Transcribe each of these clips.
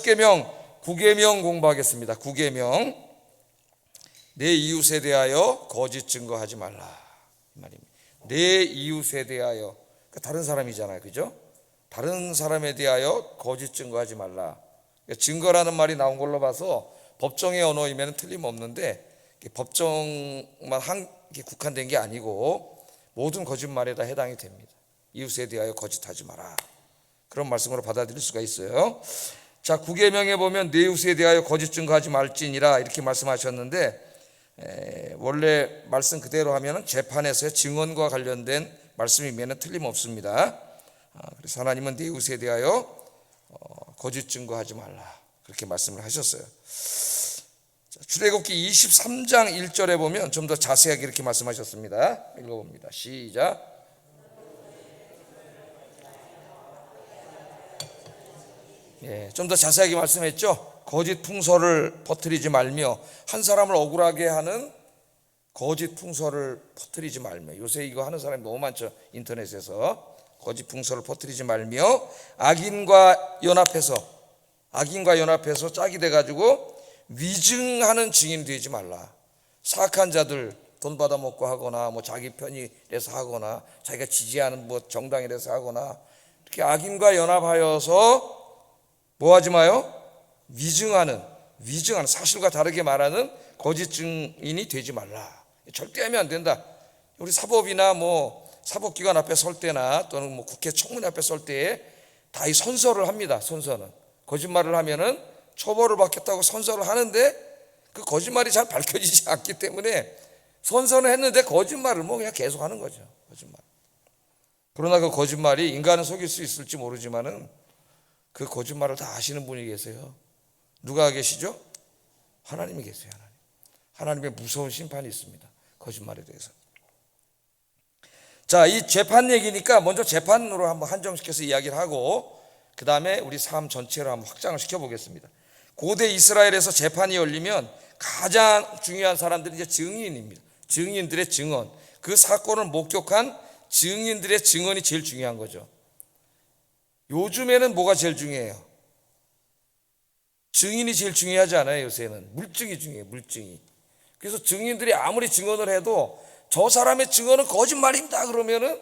10계명 9계명 공부하겠습니다. 9계명. 내 이웃에 대하여 거짓 증거하지 말라 이 말입니다. 내 이웃에 대하여, 그러니까 다른 사람이잖아요, 그죠? 다른 사람에 대하여 거짓 증거하지 말라. 그러니까 증거라는 말이 나온 걸로 봐서 법정의 언어이면 틀림없는데, 법정만 국한된 게 아니고 모든 거짓말에다 해당이 됩니다. 이웃에 대하여 거짓하지 마라, 그런 말씀으로 받아들일 수가 있어요. 자, 9계명에 보면 내 이웃에 대하여 거짓 증거하지 말지니라 이렇게 말씀하셨는데, 원래 말씀 그대로 하면 재판에서의 증언과 관련된 말씀이면 틀림없습니다. 그래서 하나님은 내 이웃에 대하여 거짓 증거하지 말라 그렇게 말씀을 하셨어요. 출애굽기 23장 1절에 보면 좀 더 자세하게 이렇게 말씀하셨습니다. 읽어봅니다. 시작. 좀 더 자세하게 말씀했죠. 거짓 풍설을 퍼뜨리지 말며, 한 사람을 억울하게 하는 거짓 풍설을 퍼뜨리지 말며. 요새 이거 하는 사람이 너무 많죠, 인터넷에서. 거짓 풍설을 퍼뜨리지 말며 악인과 연합해서 짝이 돼가지고 위증하는 증인이 되지 말라. 사악한 자들, 돈 받아먹고 하거나 뭐 자기 편이라서 하거나 자기가 지지하는 뭐 정당이라서 하거나 이렇게 악인과 연합하여서 뭐 하지 마요? 위증하는 사실과 다르게 말하는 거짓 증인이 되지 말라. 절대 하면 안 된다. 우리 사법이나 뭐 사법기관 앞에 설 때나 또는 뭐 국회 청문회 앞에 설 때에 다 이 선서를 합니다. 선서는 거짓말을 하면은 처벌을 받겠다고 선서를 하는데 그 거짓말이 잘 밝혀지지 않기 때문에 선서는 했는데 거짓말을 뭐 그냥 계속 하는 거죠. 거짓말. 그러나 그 거짓말이 인간은 속일 수 있을지 모르지만은 그 거짓말을 다 아시는 분이 계세요. 누가 계시죠? 하나님이 계세요. 하나님의 무서운 심판이 있습니다, 거짓말에 대해서. 자, 이 재판 얘기니까 먼저 재판으로 한번 한정시켜서 이야기를 하고 그 다음에 우리 삶 전체로 한번 확장을 시켜보겠습니다. 고대 이스라엘에서 재판이 열리면 가장 중요한 사람들이 이제 증인입니다. 증인들의 증언, 그 사건을 목격한 증인들의 증언이 제일 중요한 거죠. 요즘에는 뭐가 제일 중요해요? 증인이 제일 중요하지 않아요. 요새는 물증이 중요해요. 물증이. 그래서 증인들이 아무리 증언을 해도 저 사람의 증언은 거짓말입니다 그러면은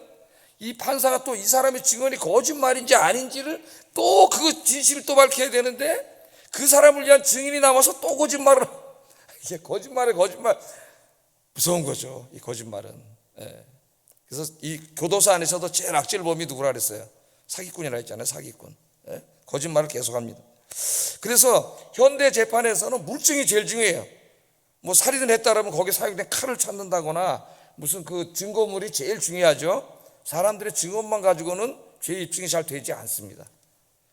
이 판사가 또 이 사람의 증언이 거짓말인지 아닌지를 또 그 진실을 또 밝혀야 되는데, 그 사람을 위한 증인이 남아서 또 거짓말을. 이게 거짓말 무서운 거죠, 이 거짓말은. 그래서 이 교도소 안에서도 제일 악질범이 누구라 그랬어요? 사기꾼이라 했잖아요. 사기꾼. 거짓말을 계속합니다. 그래서 현대 재판에서는 물증이 제일 중요해요. 뭐 살인을 했다라면 거기에 사용된 칼을 찾는다거나 무슨 그 증거물이 제일 중요하죠. 사람들의 증언만 가지고는 죄 입증이 잘 되지 않습니다.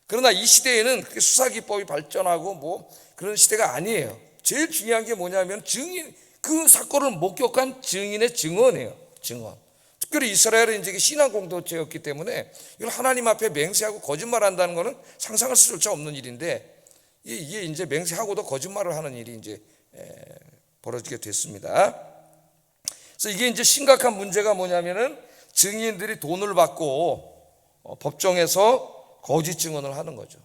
그러나 이 시대에는 그렇게 수사기법이 발전하고 뭐 그런 시대가 아니에요. 제일 중요한 게 뭐냐면 증인, 그 사건을 목격한 증인의 증언이에요. 증언. 특별히 이스라엘은 이제 신앙 공동체였기 때문에 이걸 하나님 앞에 맹세하고 거짓말한다는 것은 상상할 수조차 없는 일인데, 이게 이제 맹세하고도 거짓말을 하는 일이 이제 벌어지게 됐습니다. 그래서 이게 이제 심각한 문제가 뭐냐면은 증인들이 돈을 받고 법정에서 거짓 증언을 하는 거죠.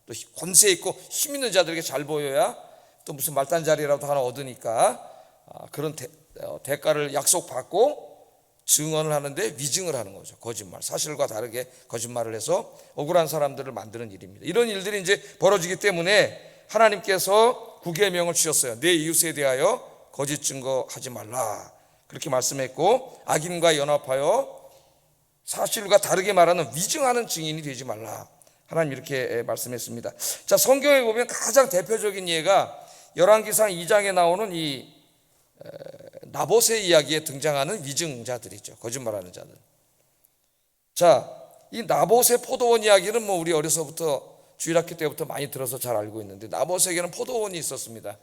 또 권세 있고 힘 있는 자들에게 잘 보여야 또 무슨 말단 자리라도 하나 얻으니까 그런 대가를 약속받고 증언을 하는데 위증을 하는 거죠. 거짓말, 사실과 다르게 거짓말을 해서 억울한 사람들을 만드는 일입니다. 이런 일들이 이제 벌어지기 때문에 하나님께서 9계명을 주셨어요. 내 이웃에 대하여 거짓 증거하지 말라 그렇게 말씀했고, 악인과 연합하여 사실과 다르게 말하는 위증하는 증인이 되지 말라, 하나님 이렇게 말씀했습니다. 자, 성경에 보면 가장 대표적인 예가 열왕기상 2장에 나오는 이 나봇의 이야기에 등장하는 위증자들이죠. 거짓말하는 자들. 자, 이 나봇의 포도원 이야기는 뭐 우리 어려서부터 주일학교 때부터 많이 들어서 잘 알고 있는데, 나봇에게는 포도원이 있었습니다.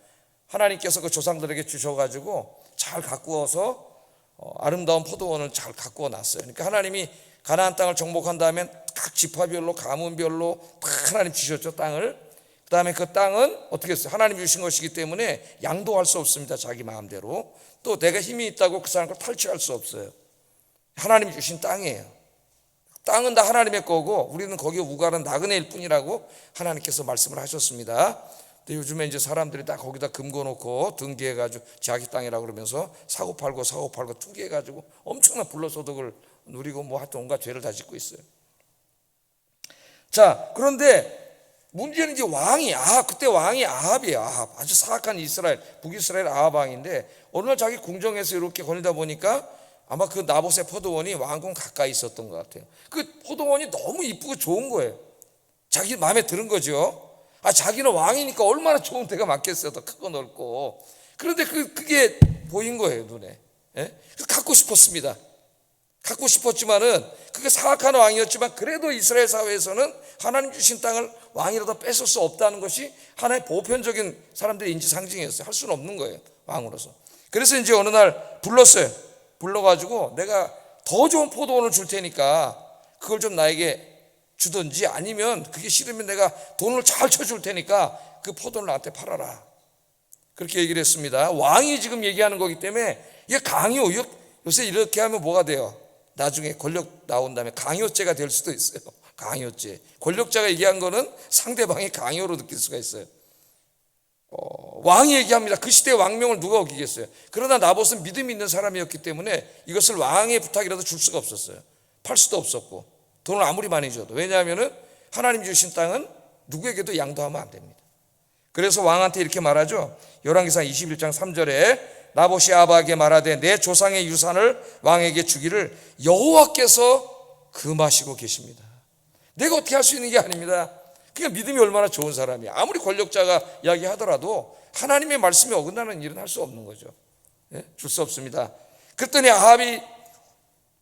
하나님께서 그 조상들에게 주셔가지고 잘 가꾸어서 아름다운 포도원을 잘 가꾸어 놨어요. 그러니까 하나님이 가나안 땅을 정복한 다음에 각 지파별로 가문별로 다 하나님 주셨죠, 땅을. 그 다음에 그 땅은 어떻게 했어요? 하나님 주신 것이기 때문에 양도할 수 없습니다, 자기 마음대로. 또 내가 힘이 있다고 그 사람을 탈취할 수 없어요. 하나님이 주신 땅이에요. 땅은 다 하나님의 거고 우리는 거기에 우가는 나그네일 뿐이라고 하나님께서 말씀을 하셨습니다. 근데 요즘에 이제 사람들이 다 거기다 금 거놓고 등기해가지고 자기 땅이라고 그러면서 사고팔고 투기해가지고 엄청난 불로소득을 누리고 뭐 하여튼 온갖 죄를 다 짓고 있어요. 자, 그런데 문제는 이제 그때 왕이 아합이에요. 아합. 아주 사악한 이스라엘, 북이스라엘 아합 왕인데 어느 날 자기 궁정에서 이렇게 거닐다 보니까 아마 그 나봇의 포도원이 왕궁 가까이 있었던 것 같아요. 그 포도원이 너무 이쁘고 좋은 거예요. 자기 마음에 드는 거죠. 자기는 왕이니까 얼마나 좋은 데가 많겠어요. 더 크고 넓고. 그런데 그게 보인 거예요, 눈에. 예? 그래서 갖고 싶었습니다. 갖고 싶었지만은 그게 사악한 왕이었지만 그래도 이스라엘 사회에서는 하나님 주신 땅을 왕이라도 뺏을 수 없다는 것이 하나의 보편적인 사람들의 인지 상징이었어요. 할 수는 없는 거예요, 왕으로서. 그래서 이제 어느 날 불렀어요. 불러가지고 내가 더 좋은 포도원을 줄 테니까 그걸 좀 나에게 주든지 아니면 그게 싫으면 내가 돈을 잘 쳐줄 테니까 그 포도를 나한테 팔아라. 그렇게 얘기를 했습니다. 왕이 지금 얘기하는 거기 때문에 이게 강요. 요새 이렇게 하면 뭐가 돼요? 나중에 권력 나온 다음에 강요죄가 될 수도 있어요. 강요죄. 권력자가 얘기한 거는 상대방이 강요로 느낄 수가 있어요. 왕이 얘기합니다. 그 시대의 왕명을 누가 어기겠어요? 그러나 나봇은 믿음이 있는 사람이었기 때문에 이것을 왕의 부탁이라도 줄 수가 없었어요. 팔 수도 없었고 돈을 아무리 많이 줘도. 왜냐하면 하나님 주신 땅은 누구에게도 양도하면 안 됩니다. 그래서 왕한테 이렇게 말하죠. 열왕기상 21장 3절에 나봇이 아합에게 말하되 내 조상의 유산을 왕에게 주기를 여호와께서 금하시고 계십니다. 내가 어떻게 할 수 있는 게 아닙니다. 그러니까 믿음이 얼마나 좋은 사람이야. 아무리 권력자가 이야기하더라도 하나님의 말씀에 어긋나는 일은 할 수 없는 거죠. 예? 줄 수 없습니다. 그랬더니 아합이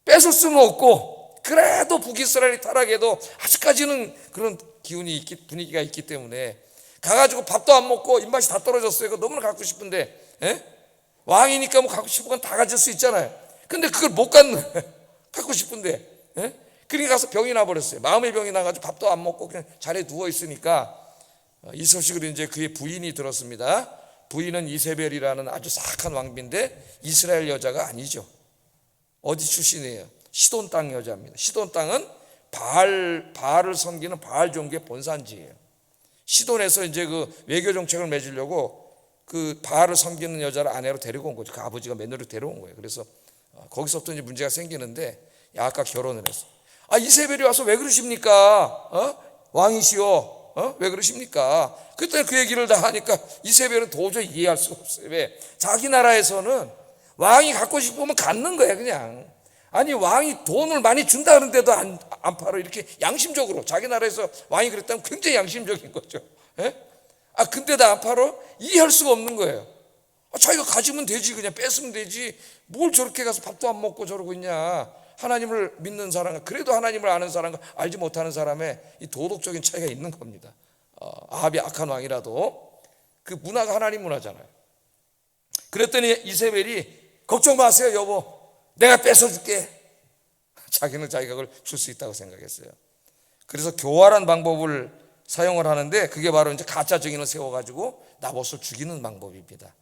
뺏을 수는 없고 그래도 북이스라엘이 타락해도 아직까지는 그런 분위기가 있기 때문에 가가지고 밥도 안 먹고 입맛이 다 떨어졌어요. 이거 너무나 갖고 싶은데, 예? 왕이니까 뭐 갖고 싶은 건 다 가질 수 있잖아요. 근데 그걸 못 갖는 거예요. 갖고 싶은데, 예? 그러니까 가서 병이 나버렸어요. 마음의 병이 나가지고 밥도 안 먹고 그냥 자리에 누워 있으니까 이 소식을 이제 그의 부인이 들었습니다. 부인은 이세벨이라는 아주 사악한 왕비인데 이스라엘 여자가 아니죠. 어디 출신이에요? 시돈 땅 여자입니다. 시돈 땅은 바알을 섬기는 바알 종교의 본산지예요. 시돈에서 이제 그 외교 정책을 맺으려고 그 바알을 섬기는 여자를 아내로 데리고 온 거죠. 그 아버지가 며느리로 데려온 거예요. 그래서 거기서부터 이제 문제가 생기는데 아까 결혼을 했어. 이세벨이 와서 왜 그러십니까? 왕이시오. 왜 그러십니까? 그때 그 얘기를 다 하니까 이세벨은 도저히 이해할 수가 없어요. 왜? 자기 나라에서는 왕이 갖고 싶으면 갖는 거야 그냥. 아니 왕이 돈을 많이 준다 그러는데도 안 팔아. 이렇게 양심적으로 자기 나라에서 왕이 그랬다면 굉장히 양심적인 거죠. 예? 근데도 안 팔아? 이해할 수가 없는 거예요. 자기가 가지면 되지, 그냥 뺏으면 되지. 뭘 저렇게 가서 밥도 안 먹고 저러고 있냐. 하나님을 믿는 사람, 그래도 하나님을 아는 사람과 알지 못하는 사람의 이 도덕적인 차이가 있는 겁니다. 아합이 악한 왕이라도 그 문화가 하나님 문화잖아요. 그랬더니 이세벨이 걱정 마세요 여보, 내가 뺏어줄게. 자기는 자기가 그걸 줄 수 있다고 생각했어요. 그래서 교활한 방법을 사용을 하는데 그게 바로 이제 가짜 증인을 세워가지고 나봇을 죽이는 방법입니다.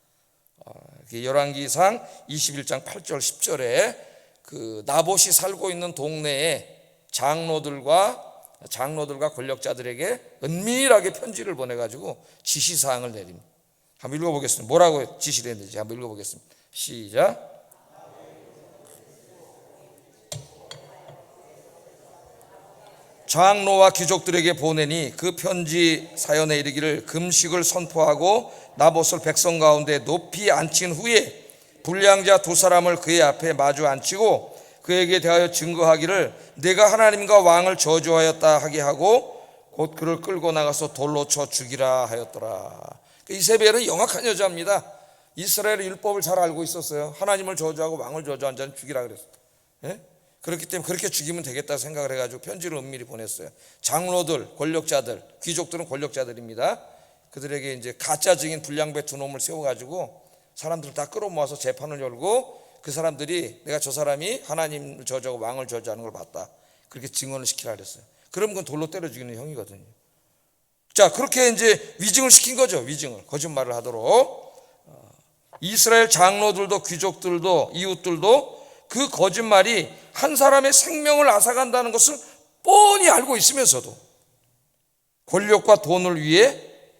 열왕기상 21장 8절 10절에 그 나봇이 살고 있는 동네에 장로들과 권력자들에게 은밀하게 편지를 보내가지고 지시사항을 내립니다. 한번 읽어보겠습니다. 뭐라고 지시를 했는지 한번 읽어보겠습니다. 시작. 장로와 귀족들에게 보내니 그 편지 사연에 이르기를 금식을 선포하고 나봇을 백성 가운데 높이 앉힌 후에 불량자 두 사람을 그의 앞에 마주 앉히고 그에게 대하여 증거하기를 내가 하나님과 왕을 저주하였다 하게 하고 곧 그를 끌고 나가서 돌로 쳐 죽이라 하였더라. 이세벨은 영악한 여자입니다. 이스라엘의 율법을 잘 알고 있었어요. 하나님을 저주하고 왕을 저주한 자는 죽이라 그랬어요. 예? 그렇기 때문에 그렇게 죽이면 되겠다 생각을 해가지고 편지를 은밀히 보냈어요. 장로들, 권력자들, 귀족들은 권력자들입니다. 그들에게 이제 가짜 증인 불량배 두 놈을 세워가지고 사람들을 다 끌어모아서 재판을 열고 그 사람들이 내가 저 사람이 하나님을 저주하고 왕을 저주하는 걸 봤다, 그렇게 증언을 시키라 그랬어요. 그러면 그건 돌로 때려 죽이는 형이거든요. 자, 그렇게 이제 위증을 시킨 거죠. 위증을, 거짓말을 하도록. 이스라엘 장로들도 귀족들도 이웃들도 그 거짓말이 한 사람의 생명을 앗아간다는 것을 뻔히 알고 있으면서도 권력과 돈을 위해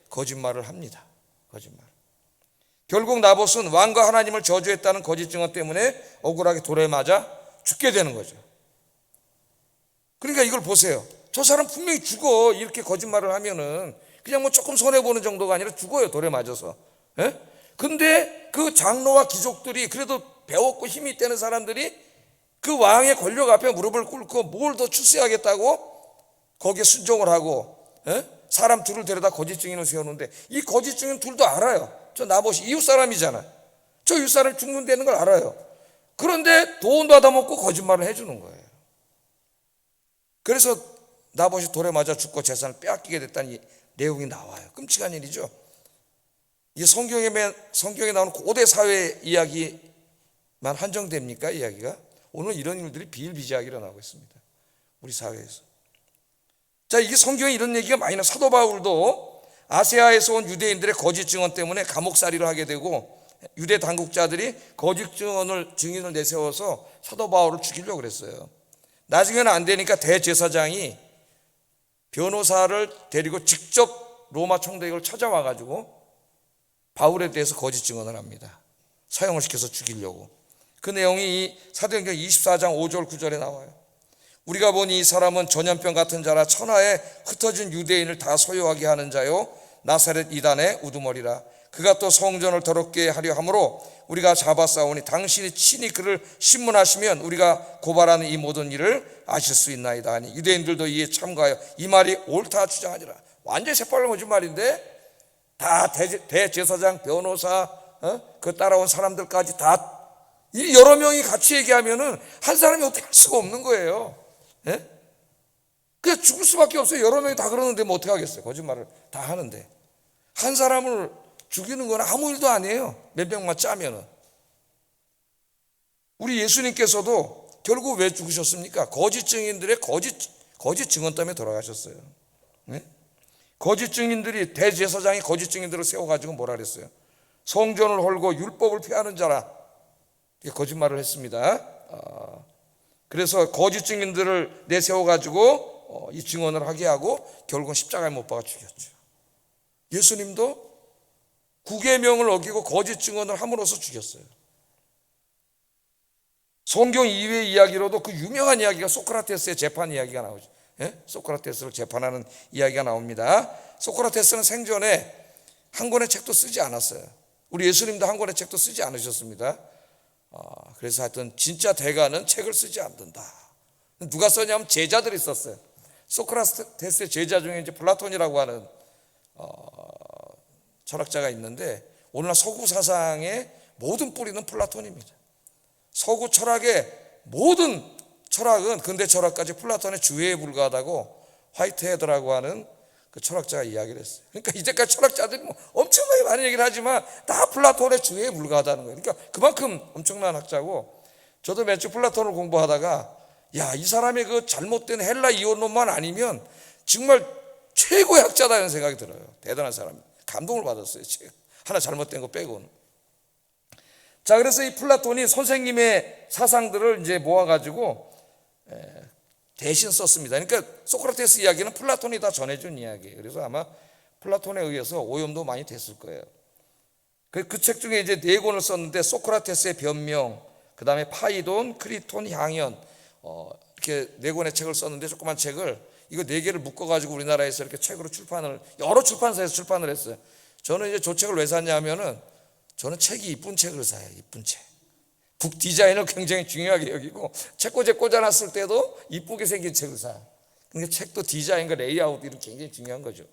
거짓말을 합니다. 거짓말. 결국 나봇은 왕과 하나님을 저주했다는 거짓 증언 때문에 억울하게 돌에 맞아 죽게 되는 거죠. 그러니까 이걸 보세요. 저 사람 분명히 죽어. 이렇게 거짓말을 하면은 그냥 뭐 조금 손해보는 정도가 아니라 죽어요. 돌에 맞아서. 예? 근데 그 장로와 귀족들이, 그래도 배웠고 힘이 있다는 사람들이 그 왕의 권력 앞에 무릎을 꿇고 뭘 더 출세하겠다고 거기에 순종을 하고, 예? 사람 둘을 데려다 거짓 증인을 세우는데, 이 거짓 증인 둘도 알아요. 저 나봇이 이웃 사람이잖아. 저 이웃 사람이 죽는다는 걸 알아요. 그런데 돈 받아먹고 거짓말을 해주는 거예요. 그래서 나봇이 돌에 맞아 죽고 재산을 빼앗기게 됐다는 이 내용이 나와요. 끔찍한 일이죠. 이 성경에 나오는 고대 사회 이야기만 한정됩니까? 이야기가? 오늘 이런 일들이 비일비재하게 일어나고 있습니다. 우리 사회에서. 자, 이게 성경에 이런 얘기가 많이 나와요. 사도 바울도 아시아에서 온 유대인들의 거짓 증언 때문에 감옥살이를 하게 되고, 유대 당국자들이 거짓 증인을 내세워서 사도 바울을 죽이려고 그랬어요. 나중에는 안 되니까 대제사장이 변호사를 데리고 직접 로마 총독을 찾아와가지고 바울에 대해서 거짓 증언을 합니다. 사형을 시켜서 죽이려고. 그 내용이 이 사도행전 24장 5절 9절에 나와요. 우리가 보니 이 사람은 전염병 같은 자라 천하에 흩어진 유대인을 다 소유하게 하는 자요 나사렛 이단의 우두머리라. 그가 또 성전을 더럽게 하려 함으로 우리가 잡아싸우니 당신이 친히 그를 신문하시면 우리가 고발하는 이 모든 일을 아실 수 있나이다 하니, 유대인들도 이에 참가하여 이 말이 옳다 주장하니라. 완전히 새빨간 거짓말인데, 다 대제사장, 변호사, 그 따라온 사람들까지 다 여러 명이 같이 얘기하면은 한 사람이 어떻게 할 수가 없는 거예요. 예? 그냥 죽을 수밖에 없어요. 여러 명이 다 그러는데 뭐 어떻게 하겠어요. 거짓말을 다 하는데. 한 사람을 죽이는 건 아무 일도 아니에요. 몇 명만 짜면은. 우리 예수님께서도 결국 왜 죽으셨습니까? 거짓 증인들의 거짓 증언 때문에 돌아가셨어요. 네? 거짓 증인들이, 대제사장이 거짓 증인들을 세워가지고 뭐라 그랬어요? 성전을 헐고 율법을 폐하는 자라. 거짓말을 했습니다. 그래서 거짓 증인들을 내세워가지고 이 증언을 하게 하고 결국은 십자가에 못 박아 죽였죠. 예수님도 구계명을 어기고 거짓 증언을 함으로써 죽였어요. 성경 이외의 이야기로도 그 유명한 이야기가 소크라테스의 재판 이야기가 나오죠. 예? 소크라테스를 재판하는 이야기가 나옵니다. 소크라테스는 생전에 한 권의 책도 쓰지 않았어요. 우리 예수님도 한 권의 책도 쓰지 않으셨습니다. 그래서 하여튼 진짜 대가는 책을 쓰지 않는다. 누가 썼냐면 제자들이 썼어요. 소크라테스의 제자 중에 이제 플라톤이라고 하는 철학자가 있는데, 오늘날 서구 사상의 모든 뿌리는 플라톤입니다. 서구 철학의 모든 철학은 근대 철학까지 플라톤의 주해에 불과하다고 화이트헤드라고 하는 그 철학자가 이야기를 했어요. 그러니까 이제까지 철학자들이 뭐 엄청나게 많은 얘기를 하지만 다 플라톤의 주해에 불과하다는 거예요. 그러니까 그만큼 엄청난 학자고, 저도 몇 주 플라톤을 공부하다가 야, 이 사람의 그 잘못된 헬라 이론만 아니면 정말 최고의 학자다 이런 생각이 들어요. 대단한 사람. 감동을 받았어요. 하나 잘못된 거 빼고는. 자, 그래서 이 플라톤이 선생님의 사상들을 이제 모아가지고 대신 썼습니다. 그러니까 소크라테스 이야기는 플라톤이 다 전해준 이야기예요. 그래서 아마 플라톤에 의해서 오염도 많이 됐을 거예요. 그 책 중에 이제 4권을 썼는데, 소크라테스의 변명, 그 다음에 파이돈, 크리톤, 향연, 이렇게 4권의 책을 썼는데, 조그만 책을 이거 4개를 묶어가지고 우리나라에서 이렇게 책으로 여러 출판사에서 출판을 했어요. 저는 이제 저 책을 왜 샀냐면은, 저는 책이 이쁜 책을 사요. 이쁜 책. 북 디자인을 굉장히 중요하게 여기고, 책꽂이에 꽂아놨을 때도 이쁘게 생긴 책을 사요. 그러니까 책도 디자인과 레이아웃 이런 굉장히 중요한 거죠.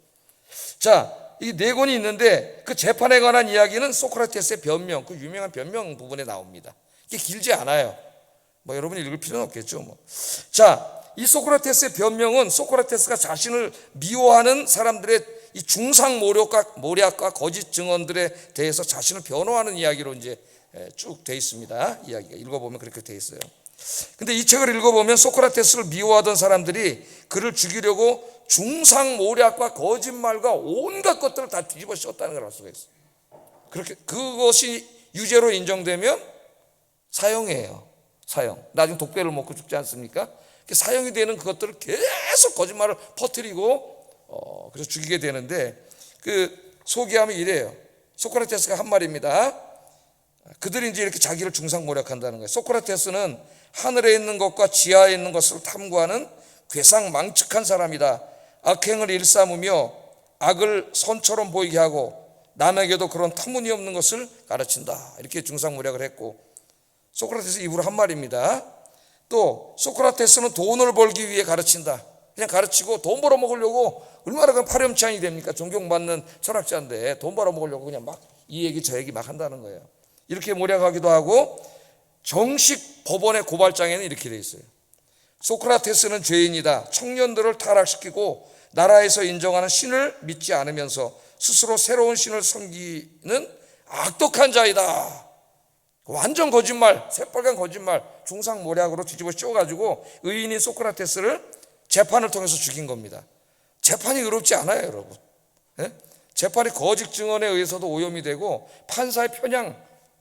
자, 이 4권이 있는데 그 재판에 관한 이야기는 소크라테스의 변명, 그 유명한 변명 부분에 나옵니다. 이게 길지 않아요. 뭐 여러분이 읽을 필요는 없겠죠. 뭐. 자, 이 소크라테스의 변명은 소크라테스가 자신을 미워하는 사람들의 이 중상 모략과 거짓 증언들에 대해서 자신을 변호하는 이야기로 이제 쭉 돼 있습니다. 이야기가 읽어보면 그렇게 돼 있어요. 근데 이 책을 읽어보면 소크라테스를 미워하던 사람들이 그를 죽이려고 중상 모략과 거짓말과 온갖 것들을 다 뒤집어 씌웠다는 걸 알 수가 있어요. 그렇게 그것이 유죄로 인정되면 사형이에요. 사형. 나중에 독배를 먹고 죽지 않습니까? 사용이 되는 그것들을 계속 거짓말을 퍼뜨리고 그래서 죽이게 되는데, 그 소개하면 이래요. 소크라테스가 한 말입니다. 그들이 이제 이렇게 자기를 중상모략한다는 거예요. 소크라테스는 하늘에 있는 것과 지하에 있는 것을 탐구하는 괴상망측한 사람이다. 악행을 일삼으며 악을 선처럼 보이게 하고 남에게도 그런 터무니없는 것을 가르친다. 이렇게 중상모략을 했고, 소크라테스 입으로 한 말입니다. 또 소크라테스는 돈을 벌기 위해 가르친다. 그냥 가르치고 돈 벌어먹으려고, 얼마나 그 파렴치한이 됩니까? 존경받는 철학자인데 돈 벌어먹으려고 그냥 막 이 얘기 저 얘기 막 한다는 거예요. 이렇게 모략하기도 하고, 정식 법원의 고발장에는 이렇게 돼 있어요. 소크라테스는 죄인이다. 청년들을 타락시키고 나라에서 인정하는 신을 믿지 않으면서 스스로 새로운 신을 섬기는 악독한 자이다. 완전 거짓말, 새빨간 거짓말, 중상모략으로 뒤집어 씌워가지고 의인인 소크라테스를 재판을 통해서 죽인 겁니다. 재판이 의롭지 않아요, 여러분. 예? 재판이 거짓 증언에 의해서도 오염이 되고 판사의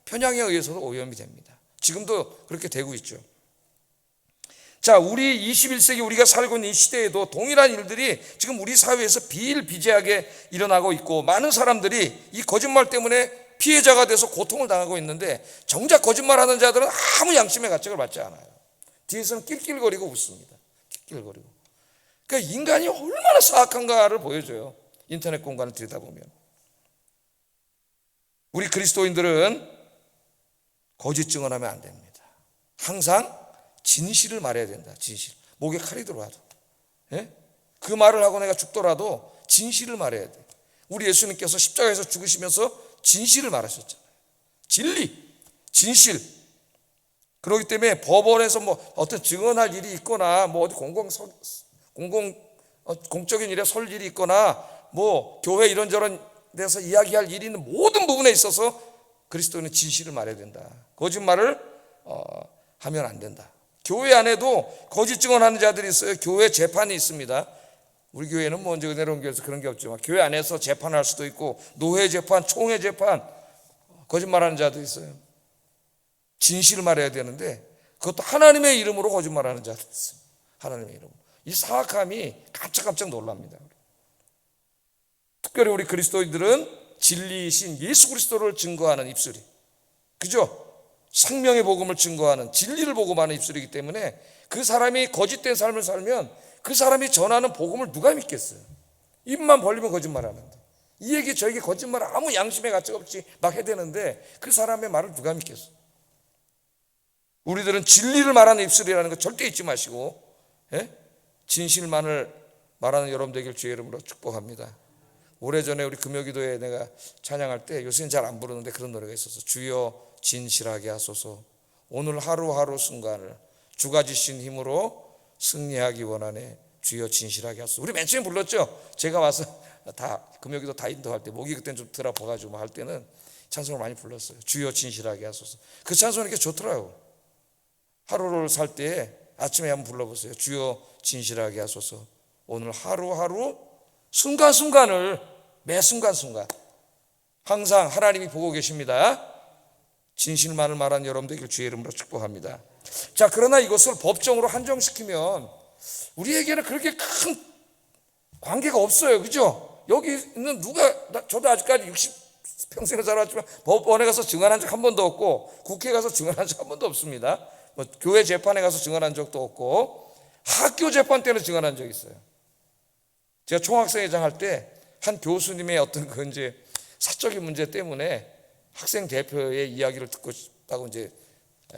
편향에 의해서도 오염이 됩니다. 지금도 그렇게 되고 있죠. 자, 우리 21세기 우리가 살고 있는 이 시대에도 동일한 일들이 지금 우리 사회에서 비일비재하게 일어나고 있고, 많은 사람들이 이 거짓말 때문에 피해자가 돼서 고통을 당하고 있는데, 정작 거짓말하는 자들은 아무 양심의 가책을 받지 않아요. 뒤에서는 낄낄거리고 웃습니다. 낄낄거리고. 그러니까 인간이 얼마나 사악한가를 보여줘요. 인터넷 공간을 들여다보면. 우리 그리스도인들은 거짓 증언하면 안 됩니다. 항상 진실을 말해야 된다. 진실. 목에 칼이 들어와도, 예? 그 말을 하고 내가 죽더라도 진실을 말해야 돼. 우리 예수님께서 십자가에서 죽으시면서 진실을 말하셨잖아요. 진리, 진실. 그렇기 때문에 법원에서 뭐 어떤 증언할 일이 있거나, 뭐 어디 공적인 일에 설 일이 있거나, 뭐 교회 이런저런 데서 이야기할 일이 있는 모든 부분에 있어서 그리스도인은 진실을 말해야 된다. 거짓말을 하면 안 된다. 교회 안에도 거짓 증언하는 자들이 있어요. 교회 재판이 있습니다. 우리 교회는 뭐 언제 내려온 교회에서 그런 게 없지만, 교회 안에서 재판할 수도 있고, 노회 재판, 총회 재판, 거짓말하는 자도 있어요. 진실을 말해야 되는데 그것도 하나님의 이름으로 거짓말하는 자도 있어요. 하나님의 이름으로. 이 사악함이 깜짝깜짝 놀랍니다. 특별히 우리 그리스도인들은 진리이신 예수 그리스도를 증거하는 입술이, 그죠? 생명의 복음을 증거하는, 진리를 복음하는 입술이기 때문에 그 사람이 거짓된 삶을 살면 그 사람이 전하는 복음을 누가 믿겠어요? 입만 벌리면 거짓말하는데, 이 얘기 저 얘기 거짓말 아무 양심의 가책 없이 막 해대는데 그 사람의 말을 누가 믿겠어요? 우리들은 진리를 말하는 입술이라는 거 절대 잊지 마시고, 예? 진실만을 말하는 여러분 되길 주의 이름으로 축복합니다. 오래전에 우리 금요기도에 내가 찬양할 때, 요새는 잘 안 부르는데 그런 노래가 있어서, 주여 진실하게 하소서, 오늘 하루하루 순간을 주가 주신 힘으로 승리하기 원하네, 주여 진실하게 하소서. 우리 맨 처음에 불렀죠. 제가 와서 다 금요기도 다 인도할 때, 목이 그때는 좀 들어봐가지고 할 때는 찬송을 많이 불렀어요. 주여 진실하게 하소서. 그 찬송이 이렇게 좋더라고. 하루를 살 때 아침에 한번 불러보세요. 주여 진실하게 하소서, 오늘 하루하루 순간순간을, 매 순간순간 항상 하나님이 보고 계십니다. 진실만을 말하는 여러분들 주의 이름으로 축복합니다. 자, 그러나 이것을 법정으로 한정시키면 우리에게는 그렇게 큰 관계가 없어요. 그죠? 여기 있는 저도 아직까지 60평생을 살았지만 법원에 가서 증언한 적 한 번도 없고, 국회에 가서 증언한 적 한 번도 없습니다. 뭐 교회 재판에 가서 증언한 적도 없고, 학교 재판 때는 증언한 적이 있어요. 제가 총학생회장 할 때 한 교수님의 어떤 그 이제 사적인 문제 때문에 학생 대표의 이야기를 듣고 싶다고 이제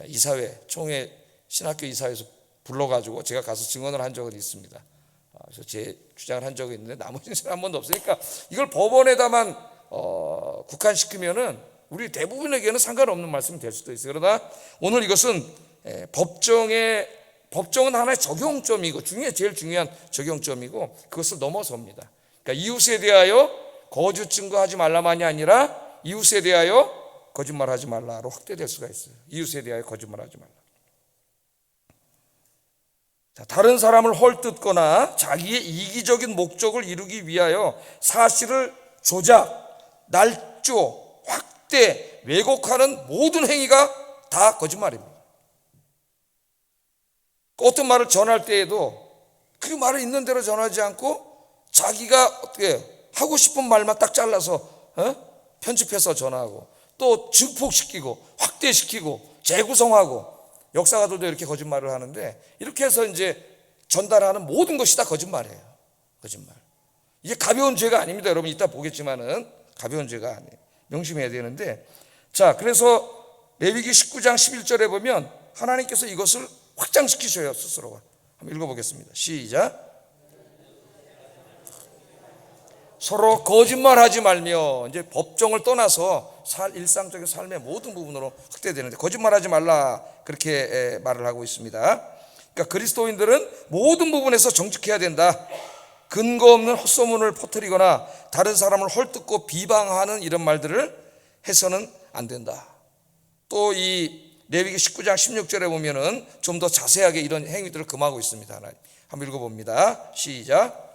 이사회, 총회, 신학교 이사회에서 불러가지고 제가 가서 증언을 한 적은 있습니다. 그래서 제 주장을 한 적이 있는데 나머지는 한 번도 없으니까 이걸 법원에다만 국한시키면은 우리 대부분에게는 상관없는 말씀이 될 수도 있어요. 그러나 오늘 이것은 법정은 하나의 적용점이고, 제일 중요한 적용점이고, 그것을 넘어섭니다. 그러니까 이웃에 대하여 거짓 증거하지 말라만이 아니라 이웃에 대하여 거짓말하지 말라로 확대될 수가 있어요. 이웃에 대하여 거짓말하지 말라. 자, 다른 사람을 헐뜯거나 자기의 이기적인 목적을 이루기 위하여 사실을 조작, 날조, 확대, 왜곡하는 모든 행위가 다 거짓말입니다. 어떤 말을 전할 때에도 그 말을 있는 대로 전하지 않고 자기가 어떻게 하고 싶은 말만 딱 잘라서 편집해서 전하고 또 증폭시키고 확대시키고 재구성하고, 역사가들도 이렇게 거짓말을 하는데 이렇게 해서 이제 전달하는 모든 것이 다 거짓말이에요. 거짓말. 이게 가벼운 죄가 아닙니다. 여러분 이따 보겠지만은 가벼운 죄가 아니에요. 명심해야 되는데, 자, 그래서 레위기 19장 11절에 보면 하나님께서 이것을 확장시키셔요. 스스로가. 한번 읽어보겠습니다. 시작. 서로 거짓말하지 말며, 이제 법정을 떠나서 일상적인 삶의 모든 부분으로 확대되는데 거짓말하지 말라, 그렇게 말을 하고 있습니다. 그러니까 그리스도인들은 모든 부분에서 정직해야 된다. 근거 없는 헛소문을 퍼뜨리거나 다른 사람을 헐뜯고 비방하는 이런 말들을 해서는 안 된다. 또 이 레위기 19장 16절에 보면은 좀 더 자세하게 이런 행위들을 금하고 있습니다. 하나님. 한번 읽어봅니다. 시작.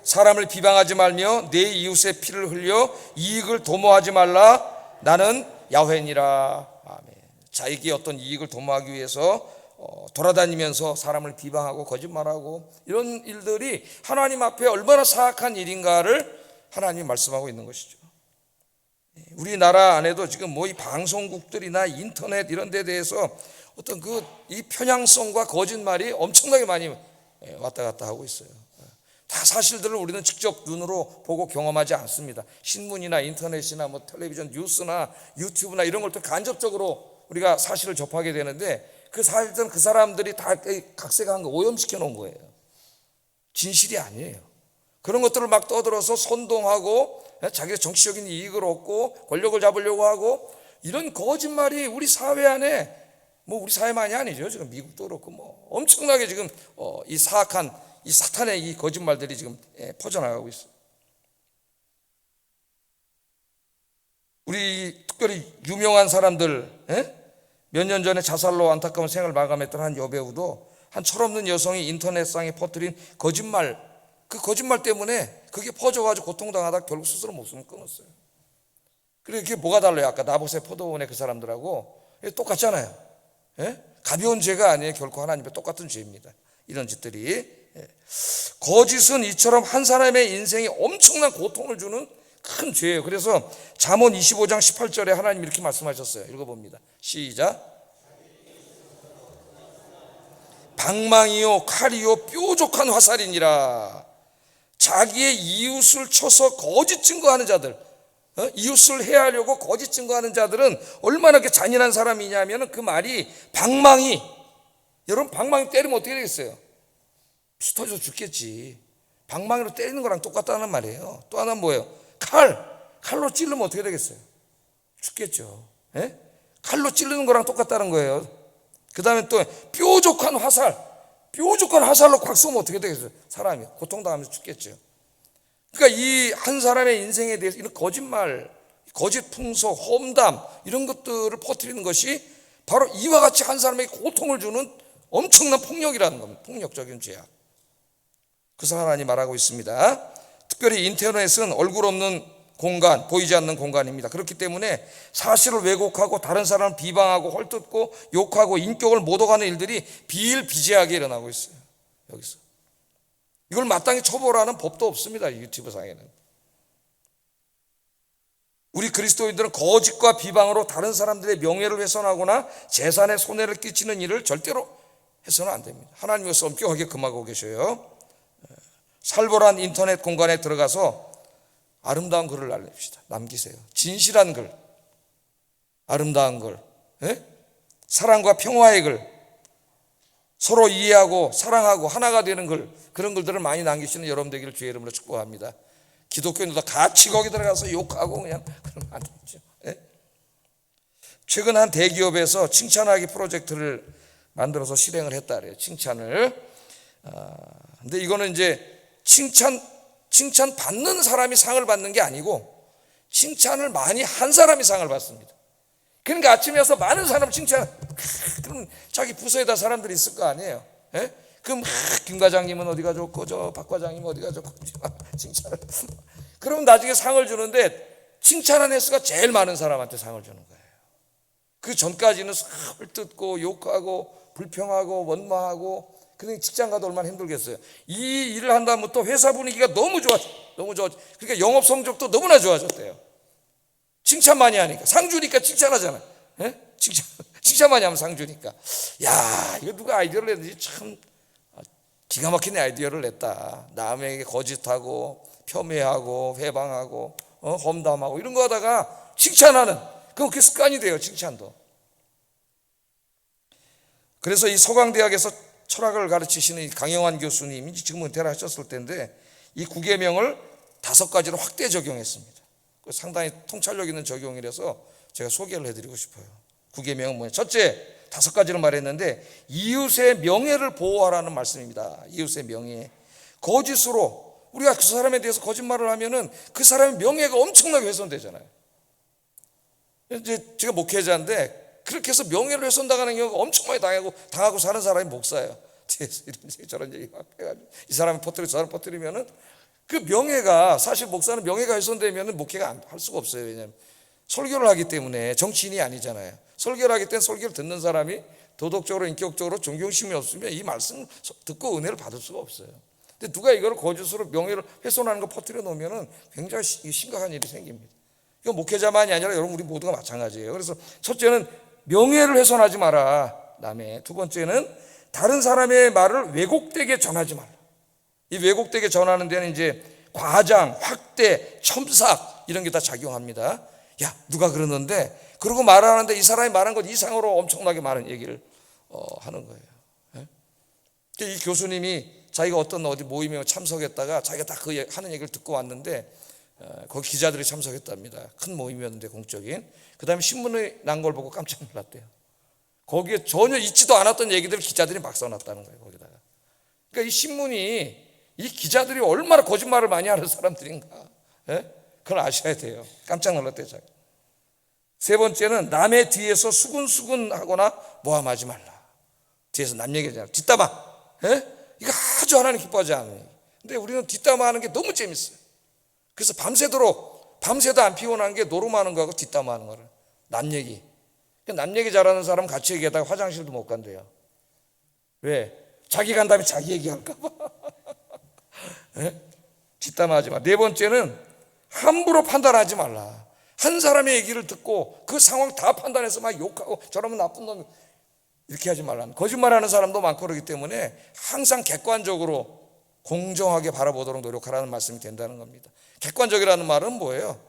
사람을 비방하지 말며 내 이웃의 피를 흘려 이익을 도모하지 말라. 나는 야훼니라. 아멘. 자기의 어떤 이익을 도모하기 위해서 돌아다니면서 사람을 비방하고 거짓말하고 이런 일들이 하나님 앞에 얼마나 사악한 일인가를 하나님이 말씀하고 있는 것이죠. 우리나라 안에도 지금 뭐 이 방송국들이나 인터넷 이런 데 대해서 어떤 이 편향성과 거짓말이 엄청나게 많이 왔다 갔다 하고 있어요. 다 사실들을 우리는 직접 눈으로 보고 경험하지 않습니다. 신문이나 인터넷이나 뭐 텔레비전 뉴스나 유튜브나 이런 걸 또 간접적으로 우리가 사실을 접하게 되는데, 그 사실은 그 사람들이 다 각색한 거 오염시켜 놓은 거예요. 진실이 아니에요. 그런 것들을 막 떠들어서 선동하고 자기의 정치적인 이익을 얻고 권력을 잡으려고 하고, 이런 거짓말이 우리 사회 안에, 뭐 우리 사회만이 아니죠. 지금 미국도 그렇고 뭐 엄청나게 지금 이 사악한 이 사탄의 이 거짓말들이 지금 퍼져나가고 있어요. 우리 특별히 유명한 사람들, 몇 년 전에 자살로 안타까운 생을 마감했던 한 여배우도 한 철없는 여성이 인터넷상에 퍼뜨린 거짓말, 그 거짓말 때문에 그게 퍼져가지고 고통당하다 결국 스스로 목숨을 끊었어요. 그래, 그게 뭐가 달라요? 아까 나봇의 포도원의 그 사람들하고 똑같잖아요. 가벼운 죄가 아니에요. 결코 하나님의 똑같은 죄입니다. 이런 짓들이. 거짓은 이처럼 한 사람의 인생에 엄청난 고통을 주는 큰 죄예요. 그래서 잠언 25장 18절에 하나님 이렇게 말씀하셨어요. 읽어봅니다. 시작. 방망이요 칼이요 뾰족한 화살이니라. 자기의 이웃을 쳐서 거짓 증거하는 자들, 이웃을 해하려고 거짓 증거하는 자들은 얼마나 그 잔인한 사람이냐면, 그 말이 방망이, 여러분 방망이 때리면 어떻게 되겠어요? 피 터져서 죽겠지. 방망이로 때리는 거랑 똑같다는 말이에요. 또 하나는 뭐예요? 칼로 찌르면 어떻게 되겠어요? 죽겠죠. 칼로 찌르는 거랑 똑같다는 거예요. 그 다음에 또 뾰족한 화살로 콱 쏘면 어떻게 되겠어요? 사람이 고통당하면서 죽겠죠. 그러니까 이 한 사람의 인생에 대해서 이런 거짓말, 거짓 풍속, 험담 이런 것들을 퍼뜨리는 것이 바로 이와 같이 한 사람에게 고통을 주는 엄청난 폭력이라는 겁니다. 폭력적인 죄악. 그래서 하나님이 말하고 있습니다. 특별히 인터넷은 얼굴 없는 공간, 보이지 않는 공간입니다. 그렇기 때문에 사실을 왜곡하고 다른 사람을 비방하고 헐뜯고 욕하고 인격을 모독하는 일들이 비일비재하게 일어나고 있어요. 여기서 이걸 마땅히 처벌하는 법도 없습니다. 유튜브 상에는. 우리 그리스도인들은 거짓과 비방으로 다른 사람들의 명예를 훼손하거나 재산에 손해를 끼치는 일을 절대로 해서는 안 됩니다. 하나님께서 엄격하게 금하고 계셔요. 살벌한 인터넷 공간에 들어가서 아름다운 글을 남기세요. 진실한 글, 아름다운 글, 사랑과 평화의 글, 서로 이해하고 사랑하고 하나가 되는 글, 그런 글들을 많이 남기시는 여러분 되기를 주의 이름으로 축복합니다. 기독교인들도 같이 거기 들어가서 욕하고 그냥 그러면 안 되죠. 최근 한 대기업에서 칭찬하기 프로젝트를 만들어서 실행을 했다 그래요. 칭찬을. 근데 이거는 이제 칭찬 받는 사람이 상을 받는 게 아니고 칭찬을 많이 한 사람이 상을 받습니다. 그러니까 아침에 와서 많은 사람 칭찬, 그럼 자기 부서에다 사람들이 있을 거 아니에요. 그럼 김 과장님은 어디가 좋고 저 박 과장님은 어디가 좋고 칭찬을. 그러면 나중에 상을 주는데 칭찬한 횟수가 제일 많은 사람한테 상을 주는 거예요. 그 전까지는 헐뜯고 욕하고 불평하고 원망하고, 그러니 직장 가도 얼마나 힘들겠어요. 이 일을 한다면 또 회사 분위기가 너무 좋아. 그러니까 영업 성적도 너무나 좋아졌대요. 칭찬 많이 하니까. 상 주니까 칭찬하잖아요. 예? 칭찬 많이 하면 상 주니까. 야, 이거 누가 아이디어를 냈는지 참 기가 막힌 아이디어를 냈다. 남에게 거짓하고 폄훼하고 회방하고 험담하고 이런 거 하다가 칭찬하는, 그게 습관이 돼요. 칭찬도. 그래서 이 서강대학에서 철학을 가르치시는 이 강영환 교수님이 지금 은퇴를 하셨을 텐데, 이 9계명을 5가지로 확대 적용했습니다. 상당히 통찰력 있는 적용이라서 제가 소개를 해드리고 싶어요. 9계명은 뭐예요? 첫째, 5가지를 말했는데 이웃의 명예를 보호하라는 말씀입니다. 이웃의 명예. 거짓으로 우리가 그 사람에 대해서 거짓말을 하면은 그 사람의 명예가 엄청나게 훼손되잖아요. 이제 제가 목회자인데 그렇게 해서 명예를 훼손당하는 경우가 엄청 많이 당하고 사는 사람이 목사예요. 뒤에서 이런 얘기 저런 얘기 막 해가지고 이 사람이 퍼뜨리고 저 사람이 퍼뜨리면은 그 명예가, 사실 목사는 명예가 훼손되면은 목회가 할 수가 없어요. 왜냐하면 설교를 하기 때문에, 정치인이 아니잖아요. 설교를 하기 때문에 설교를 듣는 사람이 도덕적으로 인격적으로 존경심이 없으면 이 말씀 듣고 은혜를 받을 수가 없어요. 근데 누가 이걸 거짓으로 명예를 훼손하는 거 퍼뜨려 놓으면은 굉장히 심각한 일이 생깁니다. 이거 목회자만이 아니라 여러분 우리 모두가 마찬가지예요. 그래서 첫째는 명예를 훼손하지 마라, 남의. 두 번째는 다른 사람의 말을 왜곡되게 전하지 말라. 이 왜곡되게 전하는 데는 이제 과장, 확대, 첨삭 이런 게 다 작용합니다. 야, 누가 그러는데, 그러고 말하는데 이 사람이 말한 것 이상으로 엄청나게 많은 얘기를 하는 거예요. 예? 이 교수님이 자기가 어떤 어디 모임에 참석했다가 자기가 딱 그 하는 얘기를 듣고 왔는데, 거기 기자들이 참석했답니다. 큰 모임이었는데, 공적인. 그 다음에 신문에 난 걸 보고 깜짝 놀랐대요. 거기에 전혀 있지도 않았던 얘기들을 기자들이 막 써놨다는 거예요, 거기다가. 그러니까 이 신문이, 이 기자들이 얼마나 거짓말을 많이 하는 사람들인가, 예? 그걸 아셔야 돼요. 깜짝 놀랐대요. 세 번째는 남의 뒤에서 수근수근 하거나 모함하지 말라. 뒤에서 남 얘기하잖아요. 뒷담화. 예? 이거 아주 하나님 기뻐하지 않아요. 근데 우리는 뒷담화하는 게 너무 재밌어요. 그래서 밤새도 안 피곤한 게 노름하는 거하고 뒷담화하는 거를. 남 얘기. 남 얘기 잘하는 사람은 같이 얘기하다가 화장실도 못 간대요. 왜? 자기 간 다음에 자기 얘기할까 봐. 네? 뒷담화하지 마. 네 번째는 함부로 판단하지 말라. 한 사람의 얘기를 듣고 그 상황 다 판단해서 막 욕하고 저러면 나쁜 놈, 이렇게 하지 말라. 거짓말하는 사람도 많고 그렇기 때문에 항상 객관적으로 공정하게 바라보도록 노력하라는 말씀이 된다는 겁니다. 객관적이라는 말은 뭐예요?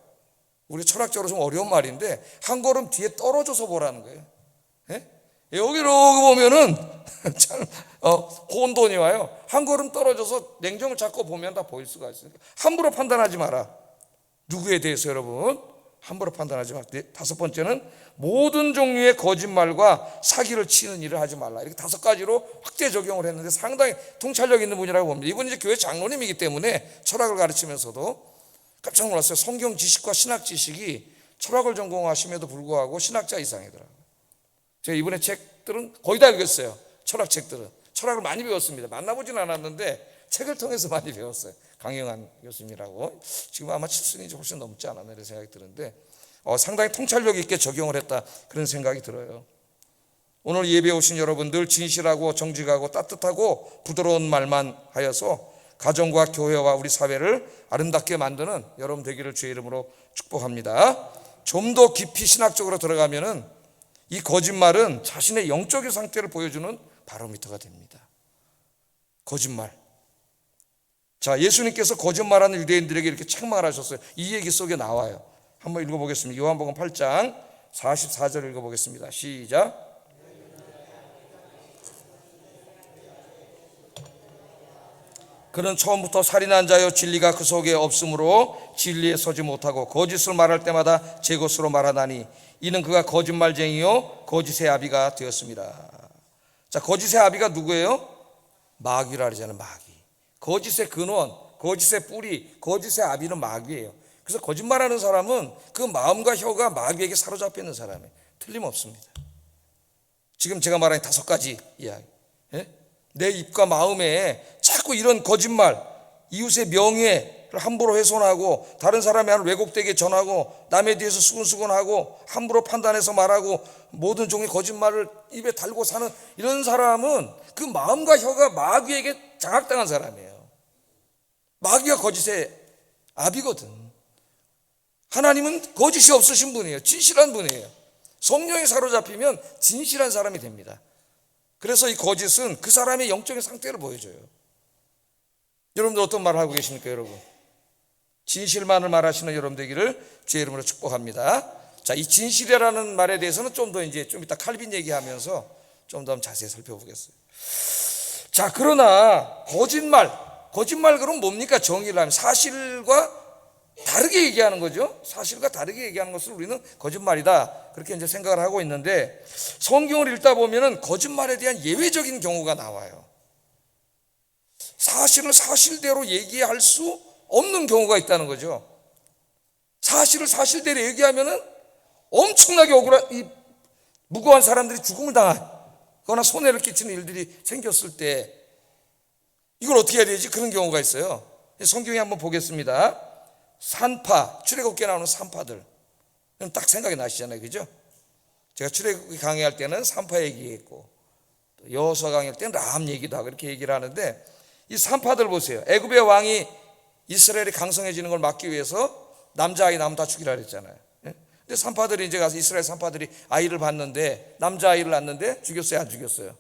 우리 철학적으로 좀 어려운 말인데, 한 걸음 뒤에 떨어져서 보라는 거예요. 예? 여기로 보면은 참 혼돈이 와요. 한 걸음 떨어져서 냉정을 잡고 보면 다 보일 수가 있으니까 함부로 판단하지 마라. 누구에 대해서 여러분? 함부로 판단하지 마. 5번째는 모든 종류의 거짓말과 사기를 치는 일을 하지 말라. 이렇게 5가지로 확대 적용을 했는데 상당히 통찰력 있는 분이라고 봅니다. 이분이 이제 교회 장로님이기 때문에 철학을 가르치면서도 깜짝 놀랐어요. 성경 지식과 신학 지식이 철학을 전공하심에도 불구하고 신학자 이상이더라고요. 제가 이번에 책들은 거의 다 읽었어요. 철학 책들은. 철학을 많이 배웠습니다. 만나보진 않았는데 책을 통해서 많이 배웠어요. 강영환 교수님이라고. 지금 아마 7순이 훨씬 넘지 않았나 이런 생각이 드는데 상당히 통찰력 있게 적용을 했다, 그런 생각이 들어요. 오늘 예배 오신 여러분 늘 진실하고 정직하고 따뜻하고 부드러운 말만 하여서 가정과 교회와 우리 사회를 아름답게 만드는 여러분 되기를 주의 이름으로 축복합니다. 좀 더 깊이 신학적으로 들어가면은 이 거짓말은 자신의 영적인 상태를 보여주는 바로미터가 됩니다. 거짓말. 자, 예수님께서 거짓말하는 유대인들에게 이렇게 책망을 하셨어요. 이 얘기 속에 나와요. 한번 읽어보겠습니다. 요한복음 8장 44절 읽어보겠습니다. 시작. 그는 처음부터 살인한 자여 진리가 그 속에 없으므로 진리에 서지 못하고 거짓을 말할 때마다 제 것으로 말하나니 이는 그가 거짓말쟁이요 거짓의 아비가 되었습니다. 자, 거짓의 아비가 누구예요? 마귀라 그러잖아요. 마귀. 거짓의 근원, 거짓의 뿌리, 거짓의 아비는 마귀예요. 그래서 거짓말하는 사람은 그 마음과 혀가 마귀에게 사로잡혀 있는 사람이에요. 틀림없습니다. 지금 제가 말한 5가지 이야기. 예? 내 입과 마음에 자꾸 이런 거짓말, 이웃의 명예, 함부로 훼손하고 다른 사람의 말 왜곡되게 전하고 남에 대해서 수근수근하고 함부로 판단해서 말하고 모든 종의 거짓말을 입에 달고 사는 이런 사람은 그 마음과 혀가 마귀에게 장악당한 사람이에요. 마귀가 거짓의 아비거든. 하나님은 거짓이 없으신 분이에요. 진실한 분이에요. 성령에 사로잡히면 진실한 사람이 됩니다. 그래서 이 거짓은 그 사람의 영적인 상태를 보여줘요. 여러분들 어떤 말을 하고 계십니까, 여러분? 진실만을 말하시는 여러분 되기를 주의 이름으로 축복합니다. 자, 이 진실이라는 말에 대해서는 좀 더 이제 좀 이따 칼빈 얘기하면서 좀 더 자세히 살펴보겠어요. 자, 그러나 거짓말 그럼 뭡니까? 정의를 하면 사실과 다르게 얘기하는 거죠. 사실과 다르게 얘기하는 것을 우리는 거짓말이다, 그렇게 이제 생각을 하고 있는데, 성경을 읽다 보면은 거짓말에 대한 예외적인 경우가 나와요. 사실을 사실대로 얘기할 수 없는 경우가 있다는 거죠. 사실을 사실대로 얘기하면은 엄청나게 무고한 사람들이 죽음을 당하거나 손해를 끼치는 일들이 생겼을 때 이걸 어떻게 해야 되지? 그런 경우가 있어요. 성경에 한번 보겠습니다. 산파, 출애굽기에 나오는 산파들 딱 생각이 나시잖아요, 그죠? 제가 출애굽기 강의할 때는 산파 얘기했고 여호수아 강의할 때는 라합 얘기도 하고 이렇게 얘기를 하는데, 이 산파들 보세요. 애굽의 왕이 이스라엘이 강성해지는 걸 막기 위해서 남자아이 낳으면 다 죽이라 그랬잖아요. 근데 산파들이 이제 가서 이스라엘 산파들이 아이를 봤는데 남자아이를 낳았는데 죽였어요, 안 죽였어요?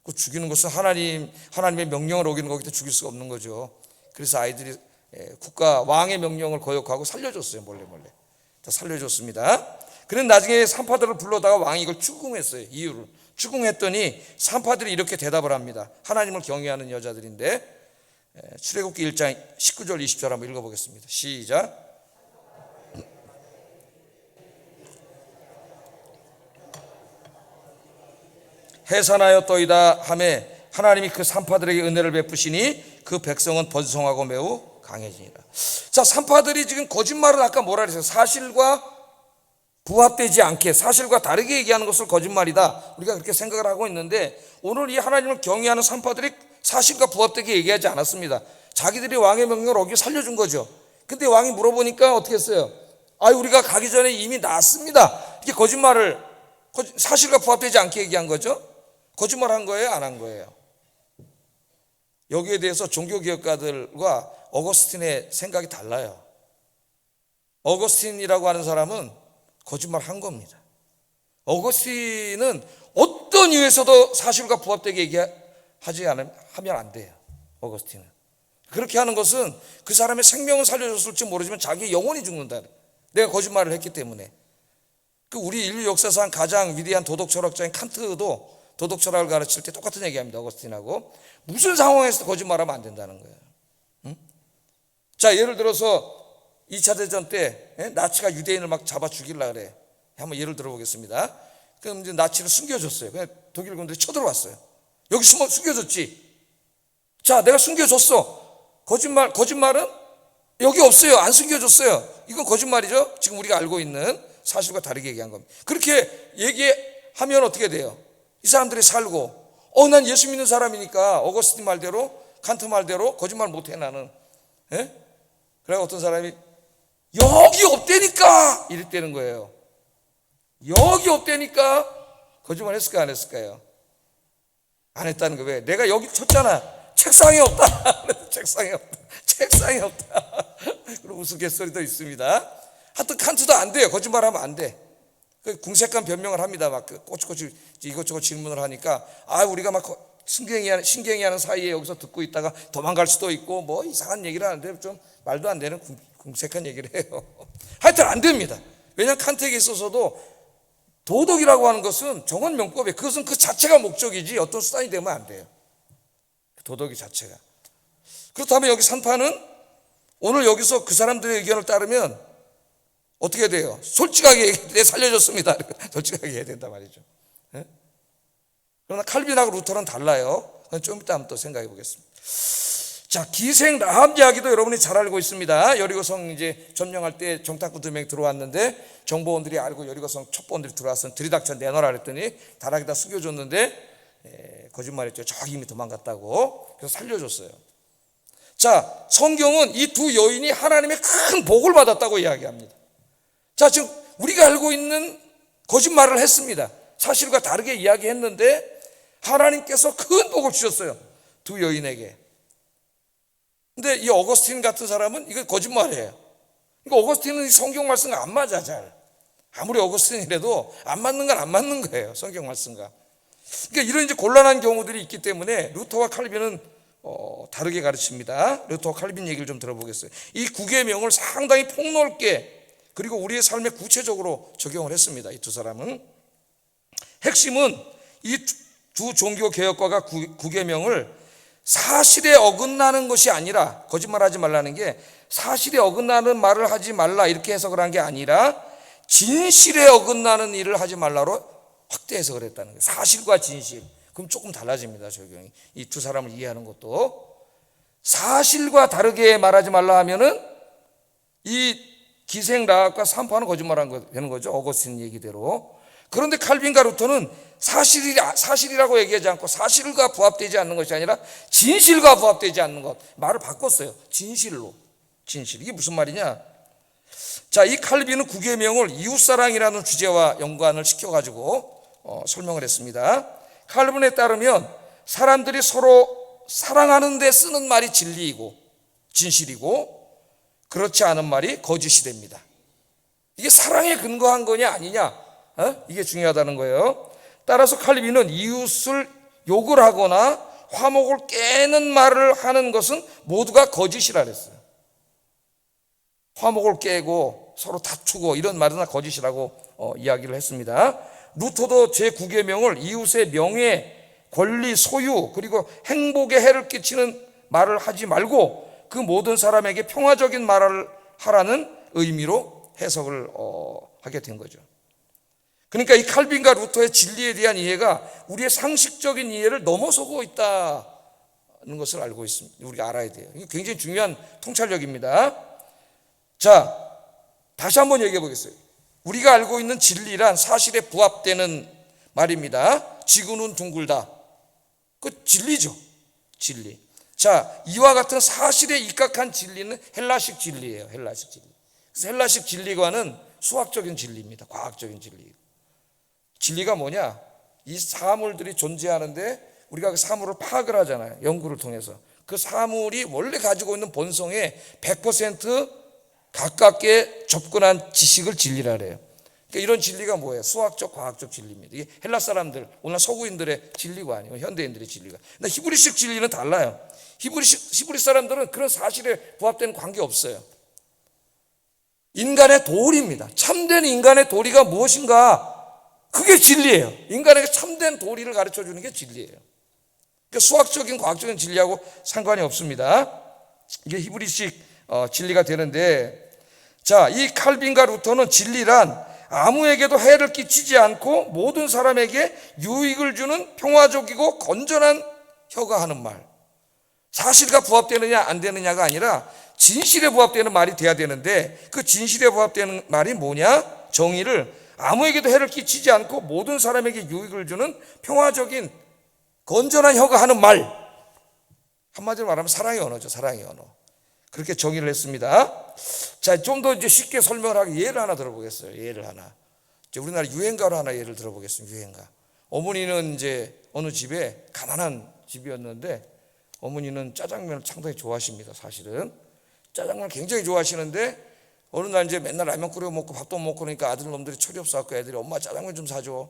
그 죽이는 것은 하나님의 명령을 어기는 거기 때문에 죽일 수가 없는 거죠. 그래서 아이들이 국가 왕의 명령을 거역하고 살려줬어요. 몰래 다 살려줬습니다. 그런데 나중에 산파들을 불러다가 왕이 이걸 추궁했어요. 이유를 추궁했더니 산파들이 이렇게 대답을 합니다. 하나님을 경외하는 여자들인데, 출애굽기 1장 19절 20절 한번 읽어보겠습니다. 시작. 해산하였더이다 하매 하나님이 그 산파들에게 은혜를 베푸시니 그 백성은 번성하고 매우 강해지니라. 자, 산파들이 지금 거짓말을 아까 뭐라 그랬어요? 사실과 부합되지 않게, 사실과 다르게 얘기하는 것을 거짓말이다, 우리가 그렇게 생각을 하고 있는데, 오늘 이 하나님을 경외하는 산파들이 사실과 부합되게 얘기하지 않았습니다. 자기들이 왕의 명령을 어기고 살려준 거죠. 근데 왕이 물어보니까 어떻게 했어요? 우리가 가기 전에 이미 났습니다. 이게 거짓말을, 사실과 부합되지 않게 얘기한 거죠. 거짓말 한 거예요, 안 한 거예요? 여기에 대해서 종교개혁가들과 어거스틴의 생각이 달라요. 어거스틴이라고 하는 사람은 거짓말 한 겁니다. 어거스틴은 어떤 이유에서도 사실과 부합되게 얘기하면 안 돼요. 어거스틴은 그렇게 하는 것은 그 사람의 생명을 살려줬을지 모르지만 자기의 영혼이 죽는다. 내가 거짓말을 했기 때문에. 우리 인류 역사상 가장 위대한 도덕 철학자인 칸트도 도덕 철학을 가르칠 때 똑같은 얘기합니다. 어거스틴하고 무슨 상황에서 거짓말하면 안 된다는 거예요. 응? 자, 예를 들어서 2차 대전 때 나치가 유대인을 막 잡아 죽이려고 그래. 한번 예를 들어보겠습니다. 그럼 이제 나치를 숨겨줬어요. 그냥 독일 군들이 쳐들어왔어요. 여기 숨겨줬지. 자, 내가 숨겨줬어. 거짓말은 여기 없어요. 안 숨겨줬어요. 이건 거짓말이죠. 지금 우리가 알고 있는 사실과 다르게 얘기한 겁니다. 그렇게 얘기하면 어떻게 돼요? 이 사람들이 살고, 난 예수 믿는 사람이니까 어거스틴 말대로, 칸트 말대로 거짓말 못해 나는. 그래 어떤 사람이 여기 없다니까 이랬다는 거예요. 여기 없다니까. 거짓말 했을까 안 했을까요? 안 했다는 거예요. 왜? 내가 여기 쳤잖아. 책상에 없다. 책상에 없다. 그리고 우스갯소리도 있습니다. 하여튼 칸트도 안 돼요. 거짓말하면 안 돼. 궁색한 변명을 합니다. 막 꼬치꼬치 이것저것 질문을 하니까 우리가 막 신경이 하는 사이에 여기서 듣고 있다가 도망갈 수도 있고 뭐 이상한 얘기를 하는데 좀 말도 안 되는 궁색한 얘기를 해요. 하여튼 안 됩니다. 왜냐하면 칸트에게 있어서도 도덕이라고 하는 것은 정언명법에, 그것은 그 자체가 목적이지 어떤 수단이 되면 안 돼요. 도덕이 자체가. 그렇다면 여기 산파는 오늘 여기서 그 사람들의 의견을 따르면 어떻게 돼요? 솔직하게 얘기해, 살려줬습니다. 솔직하게 해야 된단 말이죠. 그러나 칼빈하고 루터는 달라요. 그건 좀 이따 한번 또 생각해 보겠습니다. 자, 기생 라합 이야기도 여러분이 잘 알고 있습니다. 여리고성 이제 점령할 때 정탐꾼 2명이 들어왔는데 정보원들이 알고 여리고성 첩보원들이 들어와서 들이닥쳐 내놔라 그랬더니 다락에다 숨겨줬는데 거짓말했죠. 저기 이미 도망갔다고. 그래서 살려줬어요. 자, 성경은 이 두 여인이 하나님의 큰 복을 받았다고 이야기합니다. 자, 지금 우리가 알고 있는 거짓말을 했습니다. 사실과 다르게 이야기했는데 하나님께서 큰 복을 주셨어요, 두 여인에게. 근데 이 어거스틴 같은 사람은 이거 거짓말이에요. 그러니까 어거스틴은 성경 말씀과 안 맞아. 잘 아무리 어거스틴이라도 안 맞는 건 안 맞는 거예요, 성경 말씀과. 그러니까 이런 이제 곤란한 경우들이 있기 때문에 루터와 칼빈은 다르게 가르칩니다. 루터와 칼빈 얘기를 좀 들어보겠어요. 이 구계명을 상당히 폭넓게 그리고 우리의 삶에 구체적으로 적용을 했습니다. 이 두 사람은. 핵심은 이 두 종교 개혁가가 구계명을 사실에 어긋나는 것이 아니라, 거짓말하지 말라는 게 사실에 어긋나는 말을 하지 말라 이렇게 해석을 한 게 아니라 진실에 어긋나는 일을 하지 말라로 확대 해석을 했다는 거예요. 사실과 진실. 그럼 조금 달라집니다, 적용이. 이 두 사람을 이해하는 것도. 사실과 다르게 말하지 말라 하면은 이 기생락과 산파는 거짓말한 되는 거죠, 어거스틴 얘기대로. 그런데 칼빈과 루터는 사실이라고 얘기하지 않고 사실과 부합되지 않는 것이 아니라 진실과 부합되지 않는 것, 말을 바꿨어요. 진실로. 진실. 이게 무슨 말이냐? 자, 이 칼빈은 구계명을 이웃사랑이라는 주제와 연관을 시켜가지고 설명을 했습니다. 칼빈에 따르면 사람들이 서로 사랑하는 데 쓰는 말이 진리이고 진실이고, 그렇지 않은 말이 거짓이 됩니다. 이게 사랑에 근거한 거냐 아니냐, 이게 중요하다는 거예요. 따라서 칼빈은 이웃을 욕을 하거나 화목을 깨는 말을 하는 것은 모두가 거짓이라 그랬어요. 화목을 깨고 서로 다투고 이런 말은 다 거짓이라고 이야기를 했습니다. 루터도 제9계명을 이웃의 명예, 권리, 소유 그리고 행복에 해를 끼치는 말을 하지 말고 그 모든 사람에게 평화적인 말을 하라는 의미로 해석을 하게 된 거죠. 그러니까 이 칼빈과 루터의 진리에 대한 이해가 우리의 상식적인 이해를 넘어서고 있다는 것을 알고 있습니다. 우리가 알아야 돼요. 이게 굉장히 중요한 통찰력입니다. 자, 다시 한번 얘기해 보겠어요. 우리가 알고 있는 진리란 사실에 부합되는 말입니다. 지구는 둥글다. 그 진리죠. 진리. 자, 이와 같은 사실에 입각한 진리는 헬라식 진리예요. 헬라식 진리. 그래서 헬라식 진리관은 수학적인 진리입니다. 과학적인 진리. 진리가 뭐냐? 이 사물들이 존재하는데 우리가 그 사물을 파악을 하잖아요, 연구를 통해서. 그 사물이 원래 가지고 있는 본성에 100% 가깝게 접근한 지식을 진리라 그래요. 그러니까 이런 진리가 뭐예요? 수학적, 과학적 진리입니다. 이게 헬라 사람들, 오늘 서구인들의 진리가 아니고 현대인들의 진리가. 근데 히브리식 진리는 달라요. 히브리 사람들은 그런 사실에 부합되는 관계 없어요. 인간의 도리입니다. 참된 인간의 도리가 무엇인가? 그게 진리예요. 인간에게 참된 도리를 가르쳐 주는 게 진리예요. 그러니까 수학적인, 과학적인 진리하고 상관이 없습니다. 이게 히브리식 진리가 되는데, 자, 이 칼빈과 루터는 진리란 아무에게도 해를 끼치지 않고 모든 사람에게 유익을 주는 평화적이고 건전한 혀가 하는 말. 사실과 부합되느냐 안 되느냐가 아니라 진실에 부합되는 말이 돼야 되는데, 그 진실에 부합되는 말이 뭐냐? 정의를 아무에게도 해를 끼치지 않고 모든 사람에게 유익을 주는 평화적인 건전한 혀가 하는 말. 한마디로 말하면 사랑의 언어죠. 사랑의 언어. 그렇게 정의를 했습니다. 자, 좀 더 이제 쉽게 설명을 하기 예를 하나 들어보겠어요. 예를 하나. 이제 우리나라 유행가로 하나 예를 들어보겠습니다. 유행가. 어머니는 이제 어느 집에 가난한 집이었는데 어머니는 짜장면을 상당히 좋아하십니다. 사실은 짜장면을 굉장히 좋아하시는데 어느 날 이제 맨날 라면 끓여 먹고 밥도 못 먹고 그러니까 아들놈들이 철이 없어갖고 애들이 엄마 짜장면 좀 사줘.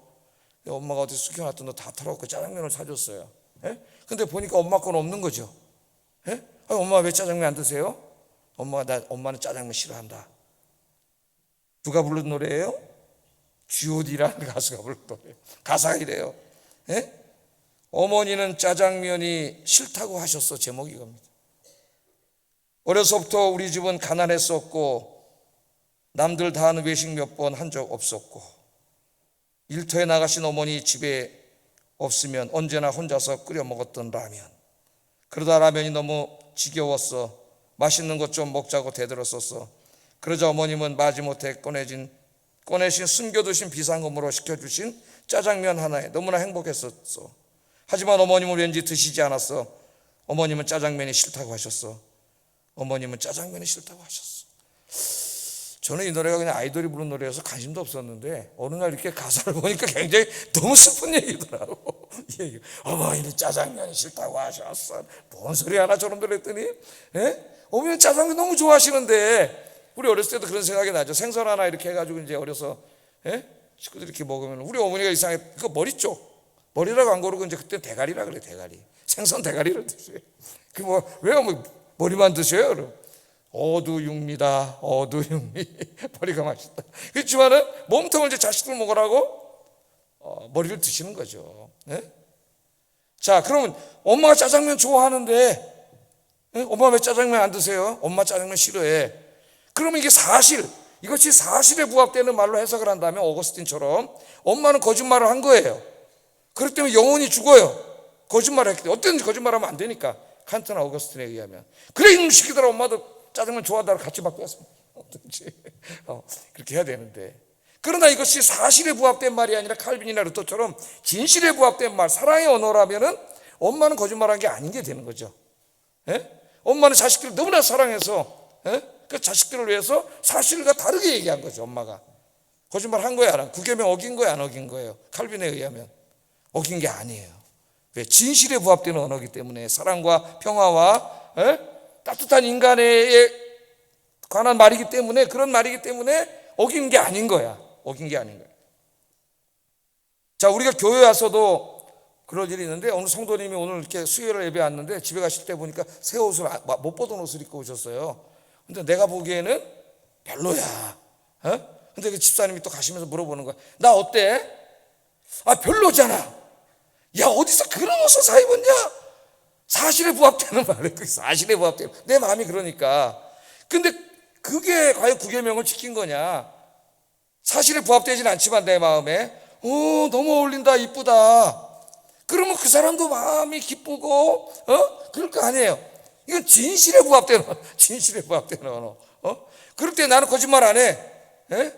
엄마가 어디 숙여놨던 거 다 털어갖고 짜장면을 사줬어요. 예? 근데 보니까 엄마 건 없는 거죠. 예? 아니, 엄마 왜 짜장면 안 드세요? 엄마는 짜장면 싫어한다. 누가 부른 노래예요? G.O.D라는 가수가 부른 노래예요. 가사가 이래요. 예? 어머니는 짜장면이 싫다고 하셨어. 제목이 이겁니다. 어려서부터 우리 집은 가난했었고 남들 다 하는 외식 몇 번 한 적 없었고 일터에 나가신 어머니 집에 없으면 언제나 혼자서 끓여 먹었던 라면. 그러다 라면이 너무 지겨웠어. 맛있는 것 좀 먹자고 대들었었어. 그러자 어머님은 마지못해 꺼내신 숨겨두신 비상금으로 시켜주신 짜장면 하나에 너무나 행복했었어. 하지만 어머님은 왠지 드시지 않았어. 어머님은 짜장면이 싫다고 하셨어. 어머님은 짜장면이 싫다고 하셨어. 저는 이 노래가 그냥 아이돌이 부른 노래여서 관심도 없었는데 어느 날 이렇게 가사를 보니까 굉장히 너무 슬픈 얘기더라고. 어머니는 짜장면이 싫다고 하셨어. 뭔 소리 하나 저런 그랬더니 어머니는 짜장면 너무 좋아하시는데, 우리 어렸을 때도 그런 생각이 나죠. 생선 하나 이렇게 해가지고 이제 어려서 식구들이 이렇게 먹으면 우리 어머니가 이상하게 그 머리 쪽, 머리라고 안 고르고 이제 그때 대가리라 그래. 대가리, 생선 대가리를 드세요. 그 왜 머리만 드셔요? 그럼 어두육미다, 어두육미. 머리가 맛있다. 그렇지만은 몸통을 이제 자식들 먹으라고 머리를 드시는 거죠. 자, 그러면 엄마가 짜장면 좋아하는데 엄마 왜 짜장면 안 드세요? 엄마 짜장면 싫어해. 그러면 이게 사실, 이것이 사실에 부합되는 말로 해석을 한다면 어거스틴처럼 엄마는 거짓말을 한 거예요. 그렇기 때문에 영혼이 죽어요. 거짓말을 했기 때문에. 어떤 거짓말하면 안 되니까. 칸트나 어거스틴에 의하면. 그래 이놈 시키더라. 엄마도 짜장면 좋아하다가 같이 바뀌었어. 어떤지 그렇게 해야 되는데, 그러나 이것이 사실에 부합된 말이 아니라 칼빈이나 루터처럼 진실에 부합된 말, 사랑의 언어라면은 엄마는 거짓말한 게 아닌 게 되는 거죠. 엄마는 자식들을 너무나 사랑해서 그 자식들을 위해서 사실과 다르게 얘기한 거죠. 엄마가 거짓말한 거야, 안 한? 구계명 어긴 거야, 안 어긴 거예요? 칼빈에 의하면 어긴 게 아니에요. 왜? 진실에 부합되는 언어이기 때문에. 사랑과 평화와 따뜻한 인간에 관한 말이기 때문에, 그런 말이기 때문에 어긴 게 아닌 거야. 어긴 게 아닌 거야. 자, 우리가 교회 와서도 그럴 일이 있는데, 어느 성도님이 오늘 이렇게 수요일에 예배 왔는데 집에 가실 때 보니까 새 옷을, 못 보던 옷을 입고 오셨어요. 근데 내가 보기에는 별로야. 근데 그 집사님이 또 가시면서 물어보는 거야. 나 어때? 별로잖아. 야, 어디서 그런 옷을 사 입었냐? 사실에 부합되는 말이에요. 사실에 부합되는, 내 마음이 그러니까. 근데 그게 과연 구계명을 지킨 거냐? 사실에 부합되진 않지만 내 마음에 너무 어울린다, 이쁘다. 그러면 그 사람도 마음이 기쁘고 그럴 거 아니에요. 이건 진실에 부합되는 진실에 부합되는 언어. 그럴 때 나는 거짓말 안 해.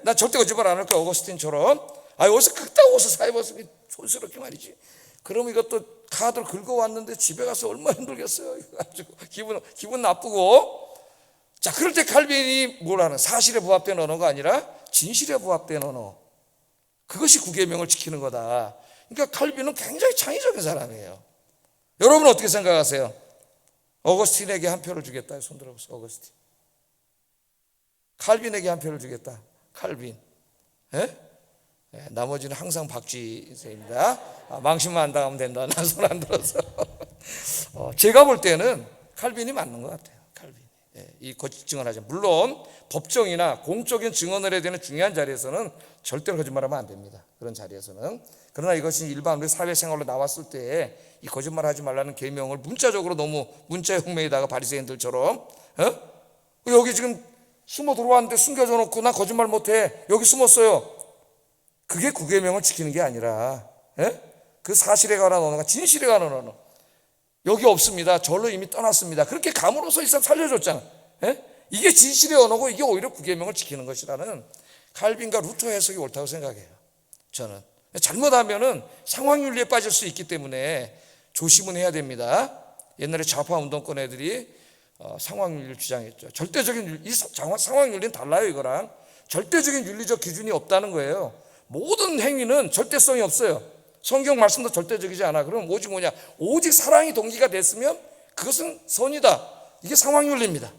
나 절대 거짓말 안 할 거야. 어거스틴처럼. 옷을 그딴 옷을 사 입었으면 촌스럽게 말이지. 그럼 이것도 카드를 긁어왔는데 집에 가서 얼마나 힘들겠어요. 기분 나쁘고. 자, 그럴 때 칼빈이 뭘 하는? 사실에 부합된 언어가 아니라 진실에 부합된 언어. 그것이 구계명을 지키는 거다. 그러니까 칼빈은 굉장히 창의적인 사람이에요. 여러분은 어떻게 생각하세요? 어거스틴에게 한 표를 주겠다. 손 들어보세요. 어거스틴. 칼빈에게 한 표를 주겠다. 칼빈. 나머지는 항상 박쥐세입니다. 망신만 안 당하면 된다. 난 손 안 들어서. 제가 볼 때는 칼빈이 맞는 것 같아요. 칼빈. 이 거짓 증언하지. 물론 법정이나 공적인 증언을 해야 되는 중요한 자리에서는 절대로 거짓말하면 안 됩니다. 그런 자리에서는. 그러나 이것이 일반 우리 사회생활로 나왔을 때 이 거짓말하지 말라는 계명을 문자적으로 너무 문자 혁명에다가 바리새인들처럼 여기 지금 숨어 들어왔는데 숨겨져 놓고 나 거짓말 못해. 여기 숨었어요. 그게 구계명을 지키는 게 아니라 그 사실에 관한 언어가 진실에 관한 언어. 여기 없습니다. 절로 이미 떠났습니다. 그렇게 감으로써 이 사람 살려줬잖아. 이게 진실의 언어고 이게 오히려 구계명을 지키는 것이라는 칼빈과 루터 해석이 옳다고 생각해요. 저는 잘못하면은 상황윤리에 빠질 수 있기 때문에 조심은 해야 됩니다. 옛날에 좌파 운동권 애들이 상황윤리를 주장했죠. 절대적인 이 상황윤리는 달라요. 이거랑 절대적인 윤리적 기준이 없다는 거예요. 모든 행위는 절대성이 없어요. 성경 말씀도 절대적이지 않아. 그럼 오직 뭐냐? 오직 사랑이 동기가 됐으면 그것은 선이다. 이게 상황윤리입니다.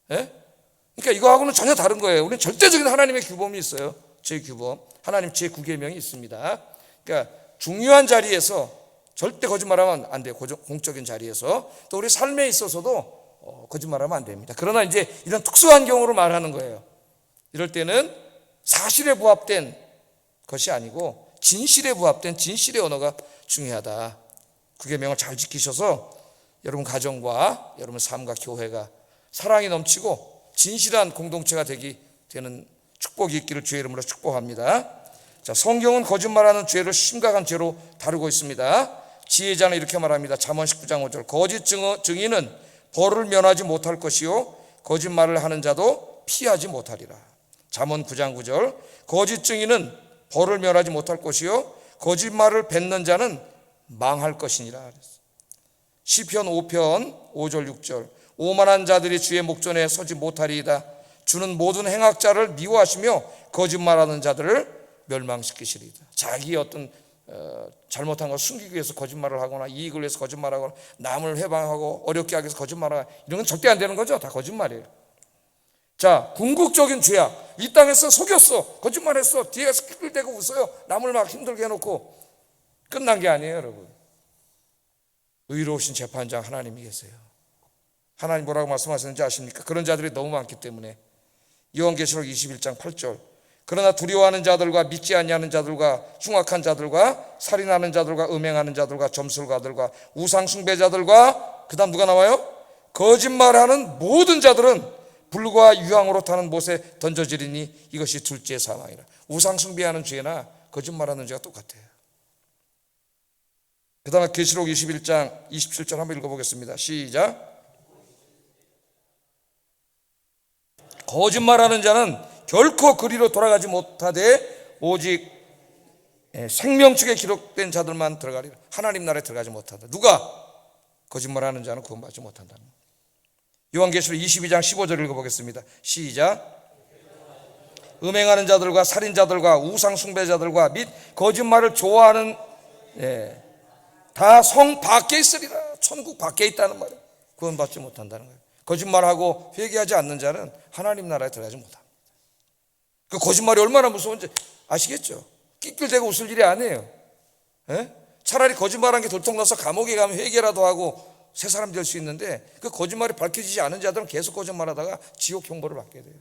그러니까 이거하고는 전혀 다른 거예요. 우리는 절대적인 하나님의 규범이 있어요. 제 규범, 하나님 제9계명이 있습니다. 그러니까 중요한 자리에서 절대 거짓말하면 안 돼요. 공적인 자리에서. 또 우리 삶에 있어서도 거짓말하면 안 됩니다. 그러나 이제 이런 특수한 경우를 말하는 거예요. 이럴 때는 사실에 부합된 것이 아니고 진실에 부합된 진실의 언어가 중요하다. 구계명을 잘 지키셔서 여러분 가정과 여러분 삶과 교회가 사랑이 넘치고 진실한 공동체가 되는 축복이 있기를 주의 이름으로 축복합니다. 자, 성경은 거짓말하는 죄를 심각한 죄로 다루고 있습니다. 지혜자는 이렇게 말합니다. 잠언 19장 5절. 거짓 증인은 벌을 면하지 못할 것이요 거짓말을 하는 자도 피하지 못하리라. 잠언 9장 9절. 거짓 증인은 벌을 면하지 못할 것이요 거짓말을 뱉는 자는 망할 것이니라. 시편 5편 5절 6절. 오만한 자들이 주의 목전에 서지 못하리이다. 주는 모든 행악자를 미워하시며 거짓말하는 자들을 멸망시키시리이다. 자기의 어떤 잘못한 걸 숨기기 위해서 거짓말을 하거나 이익을 위해서 거짓말하거나 남을 해방하고 어렵게 하기 위해서 거짓말하거나 이런 건 절대 안 되는 거죠. 다 거짓말이에요. 자, 궁극적인 죄악. 이 땅에서 속였어, 거짓말했어, 뒤에서 낄낄대고 웃어요, 남을 막 힘들게 해놓고. 끝난 게 아니에요, 여러분. 의로우신 재판장 하나님이 계세요. 하나님 뭐라고 말씀하셨는지 아십니까? 그런 자들이 너무 많기 때문에 요한계시록 21장 8절 그러나 두려워하는 자들과 믿지 아니하는 자들과 흉악한 자들과 살인하는 자들과 음행하는 자들과 점술가들과 우상숭배자들과 그 다음 누가 나와요? 거짓말하는 모든 자들은 불과 유황으로 타는 못에 던져지리니 이것이 둘째 사망이라. 우상숭배하는 죄나 거짓말하는 죄가 똑같아요. 그 다음에 계시록 21장 27절 한번 읽어보겠습니다. 시작. 거짓말하는 자는 결코 그리로 돌아가지 못하되 오직 생명책에 기록된 자들만 들어가리라. 하나님 나라에 들어가지 못한다. 누가? 거짓말하는 자는 구원받지 못한다는 거예요. 요한계시록 22장 15절 읽어보겠습니다. 시작. 음행하는 자들과 살인자들과 우상숭배자들과 및 거짓말을 좋아하는 다 성 밖에 있으리라. 천국 밖에 있다는 말이에요. 구원받지 못한다는 거예요. 거짓말하고 회개하지 않는 자는 하나님 나라에 들어가지 못합니다. 그 거짓말이 얼마나 무서운지 아시겠죠? 낄낄대고 웃을 일이 아니에요. 차라리 거짓말한 게 들통나서 감옥에 가면 회개라도 하고 새 사람 될 수 있는데 그 거짓말이 밝혀지지 않은 자들은 계속 거짓말하다가 지옥 형벌을 받게 돼요.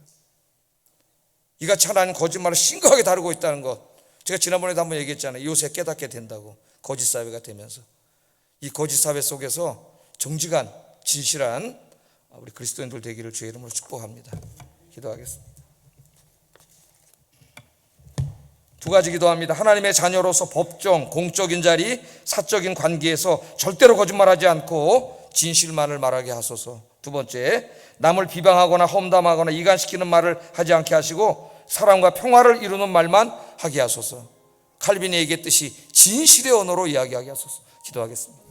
이같이 하나님 거짓말을 심각하게 다루고 있다는 것, 제가 지난번에도 한번 얘기했잖아요. 요새 깨닫게 된다고. 거짓 사회가 되면서 이 거짓 사회 속에서 정직한 진실한 우리 그리스도인들 되기를 주의 이름으로 축복합니다. 기도하겠습니다. 두 가지 기도합니다. 하나님의 자녀로서 법정, 공적인 자리, 사적인 관계에서 절대로 거짓말하지 않고 진실만을 말하게 하소서. 두 번째, 남을 비방하거나 험담하거나 이간시키는 말을 하지 않게 하시고 사랑과 평화를 이루는 말만 하게 하소서. 칼빈이 얘기했듯이 진실의 언어로 이야기하게 하소서. 기도하겠습니다.